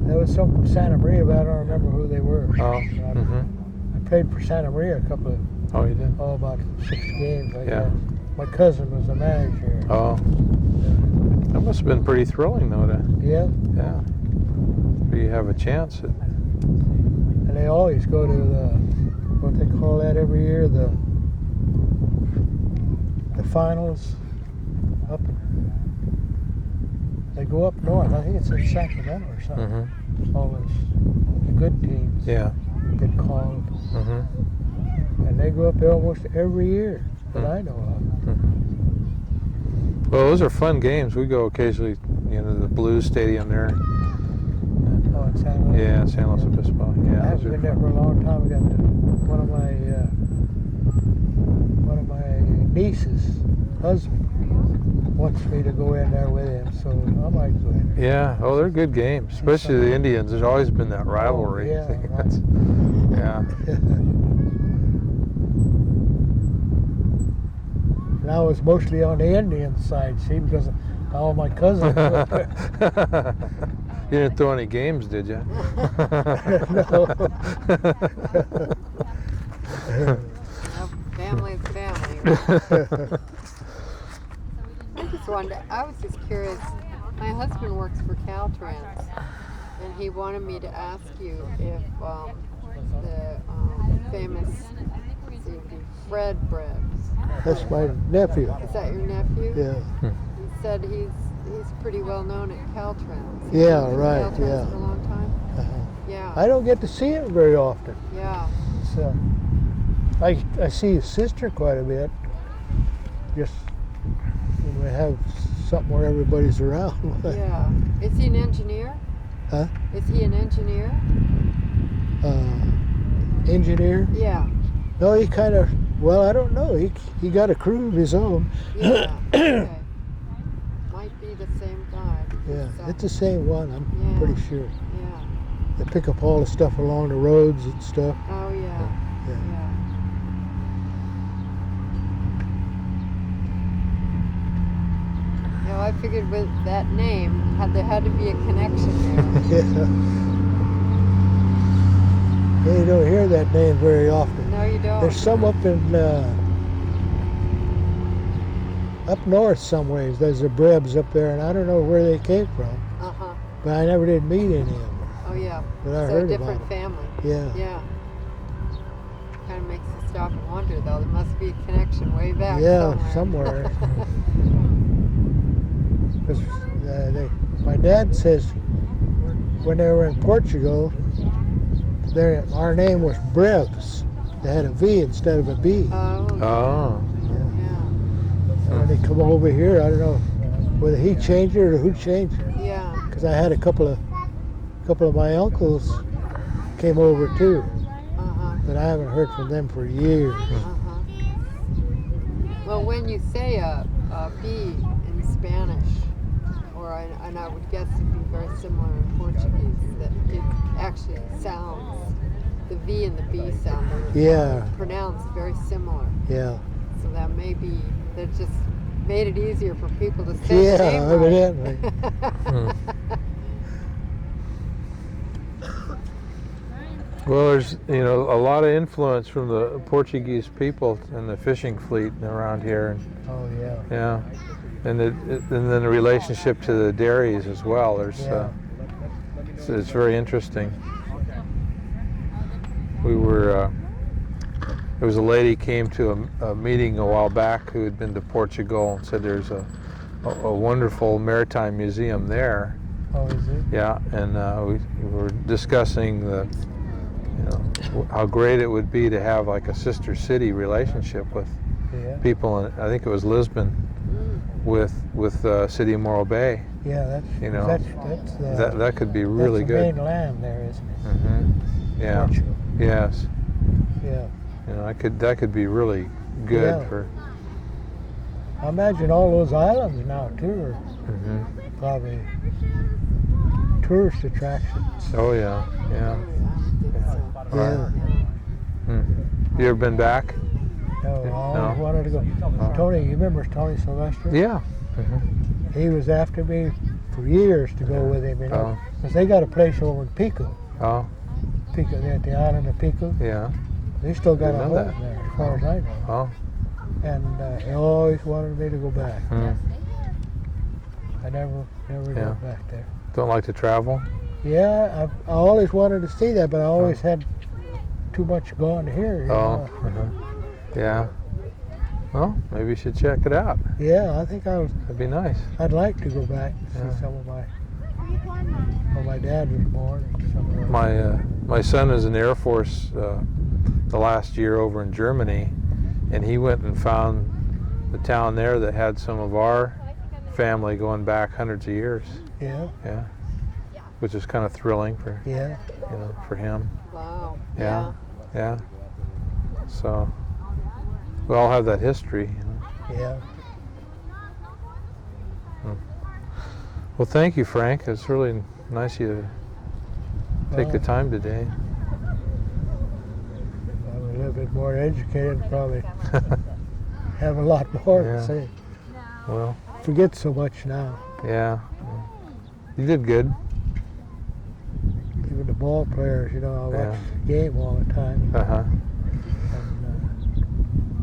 There was some from Santa Maria, but I don't remember who they were. Oh. I Mm-hmm. played for Santa Maria a couple of, Oh, you did. about 6 games, I Yeah. guess. My cousin was the manager. Oh. That must have been pretty thrilling, though. Yeah. Yeah. You have a chance at. And they always go to what they call that every year, the finals. They go up north. I think it's in Sacramento or something. Mm-hmm. All those good teams Yeah. get called. Mm-hmm. And they go up there almost every year that I know of. Well, those are fun games. We go occasionally, the Blues Stadium there. Oh, in San Luis? Yeah, San Luis Obispo. Yeah, I haven't been there for a long time. I got one of my niece's husband wants me to go in there with him, so I might go in there. Yeah. Oh, they're good games, especially the Indians. There's always been that rivalry. Oh, yeah, That's- yeah. And I was mostly on the Indian side, see, because all my cousins were there. You didn't throw any games, did you? No, family is family. I was just curious. My husband works for Caltrans, and he wanted me to ask you if the famous Fred Brebes. That's my nephew. Is that your nephew? Yeah. He said he's pretty well known at Caltrans. He's Yeah, been at right, Caltrans yeah. for a long time. Uh-huh. Yeah. I don't get to see him very often. Yeah. So I see his sister quite a bit. Just when we have something where everybody's around. Yeah. Is he an engineer? Huh? Is he an engineer? Engineer? Yeah. No, he kind of. Well, I don't know. He got a crew of his own. Yeah. Okay. Might be the same guy. Yeah, because, it's the same one. I'm Yeah. pretty sure. Yeah. They pick up all the stuff along the roads and stuff. Oh yeah. Yeah. Yeah. I figured with that name, there had to be a connection there. Yeah, you don't hear that name very often. No, you don't. There's some up in up north some ways. There's the Brebes up there, and I don't know where they came from, Uh-huh. but I never did meet any of them. Oh yeah. But I So heard a different about them. family. Yeah. Yeah. Kind of makes you stop and wonder, though. There must be a connection way back Yeah, somewhere. somewhere. 'Cause, my dad says when they were in Portugal, our name was Brebes. They had a V instead of a B. Oh. Oh. Yeah. And when they come over here, I don't know whether he changed it or who changed it. Yeah. Because I had a couple of my uncles came over too, Uh-huh. but I haven't heard from them for years. Uh-huh. Well, when you say a B in Spanish, and I would guess it'd be very similar in Portuguese, that it actually sounds, the V and the B sound, are Yeah. pronounced very similar. Yeah. So that maybe that just made it easier for people to say Yeah, the name evidently. right. Well, there's a lot of influence from the Portuguese people and the fishing fleet around here, and Oh, yeah. yeah, and then the relationship to the dairies as well. Yeah. It's very interesting. We were there was a lady came to a meeting a while back who had been to Portugal and said there's a wonderful maritime museum there. Oh, is it? Yeah, and we were discussing how great it would be to have like a sister city relationship with Yeah. people in, I think it was Lisbon, with city of Morro Bay. Yeah, that's That could be really that's the good. main land there, isn't it? Mm-hmm. Yeah. Portugal. Yes. Yeah. That could be really good Yeah. for. I imagine all those islands now too are Mm-hmm. probably tourist attractions. Oh yeah. Yeah. Yeah. You ever been back? No, I always No. wanted to go. Tony, you remember Tony Sylvester? Yeah. Mm-hmm. He was after me for years to go with him, Oh. because they got a place over in Pico. Oh. Pico, they're at the island of Pico. Yeah. They still got Didn't a know home that. there, as far as I know. Oh. And he always wanted me to go back. Mm. I never Yeah. got back there. Don't like to travel? Yeah, I always wanted to see that, but I always had too much going here. You Oh. know? Uh-huh. Yeah. Well, maybe you should check it out. Yeah, I think That'd be nice. I'd like to go back and Yeah. see some of where my dad was born. And some of My son is in the Air Force the last year over in Germany, and he went and found the town there that had some of our family going back hundreds of years. Yeah, Yeah, which is kind of thrilling for yeah. for him. Wow. Yeah, yeah. So we all have that history. Yeah. Well, thank you, Frank. It's really nice of you to take the Well, time today. I'm a little bit more educated, probably have a lot more Yeah. to say. Well, Forget so much now. yeah. You did good. Even the ball players, I watch Yeah. the game all the time. Uh-huh.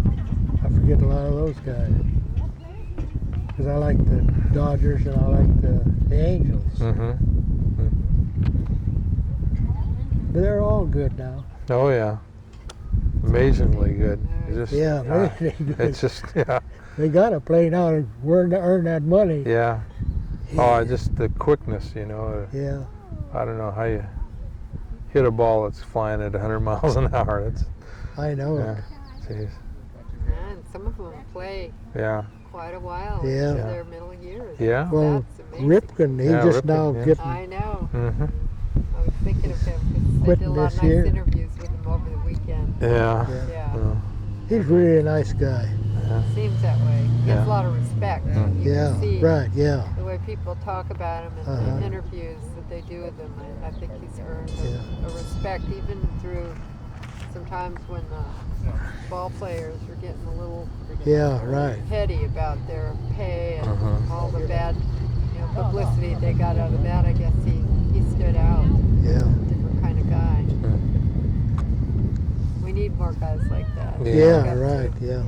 And I forget a lot of those guys. Because I like the Dodgers and I like the Angels. Mm-hmm. But they're all good now. Oh, yeah. Amazingly good. It's just, Yeah, very good. It's just, yeah. They got to play now to earn that money. Yeah. Oh, just the quickness, Yeah. I don't know how you hit a ball that's flying at 100 miles an hour. That's, I know yeah. it. Jeez. And some of them play Yeah. quite a while Yeah. into their middle years. Yeah. Well, That's amazing. Ripken, he Yeah, just Ripken, now yeah. getting. I know. Mm-hmm. I was thinking of him because I did Quitting a lot this of nice year. interviews with him over the weekend. Yeah. Yeah. Yeah. He's really a nice guy. Yeah. Seems that way. He Yeah. gets a lot of respect. Mm. You Yeah, can see right, yeah. the way people talk about him and the Uh-huh. interviews that they do with him. I think he's earned Yeah. a respect even through sometimes when the ball players are getting a little Yeah, right. heady about their pay and Uh-huh. all the bad publicity they got out of that. I guess he stood out. Yeah. Different kind of guy. Mm. We need more guys like that. Yeah. Yeah, Got to. right, yeah.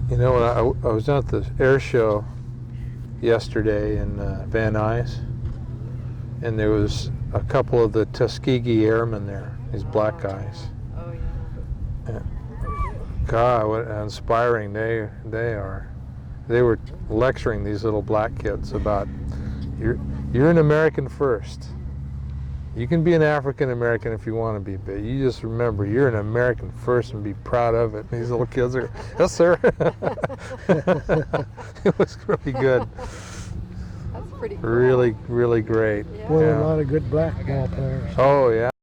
When I was at the air show yesterday in Van Nuys, and there was a couple of the Tuskegee Airmen there, these black guys. Oh yeah. God, what inspiring they are. They were lecturing these little black kids about you're an American first. You can be an African American if you want to be, but you just remember you're an American first and be proud of it. And these little kids are, yes sir. It was really good. That's pretty cool. Really, really great. Yeah. Well, Yeah. a lot of good black ball players. Oh yeah.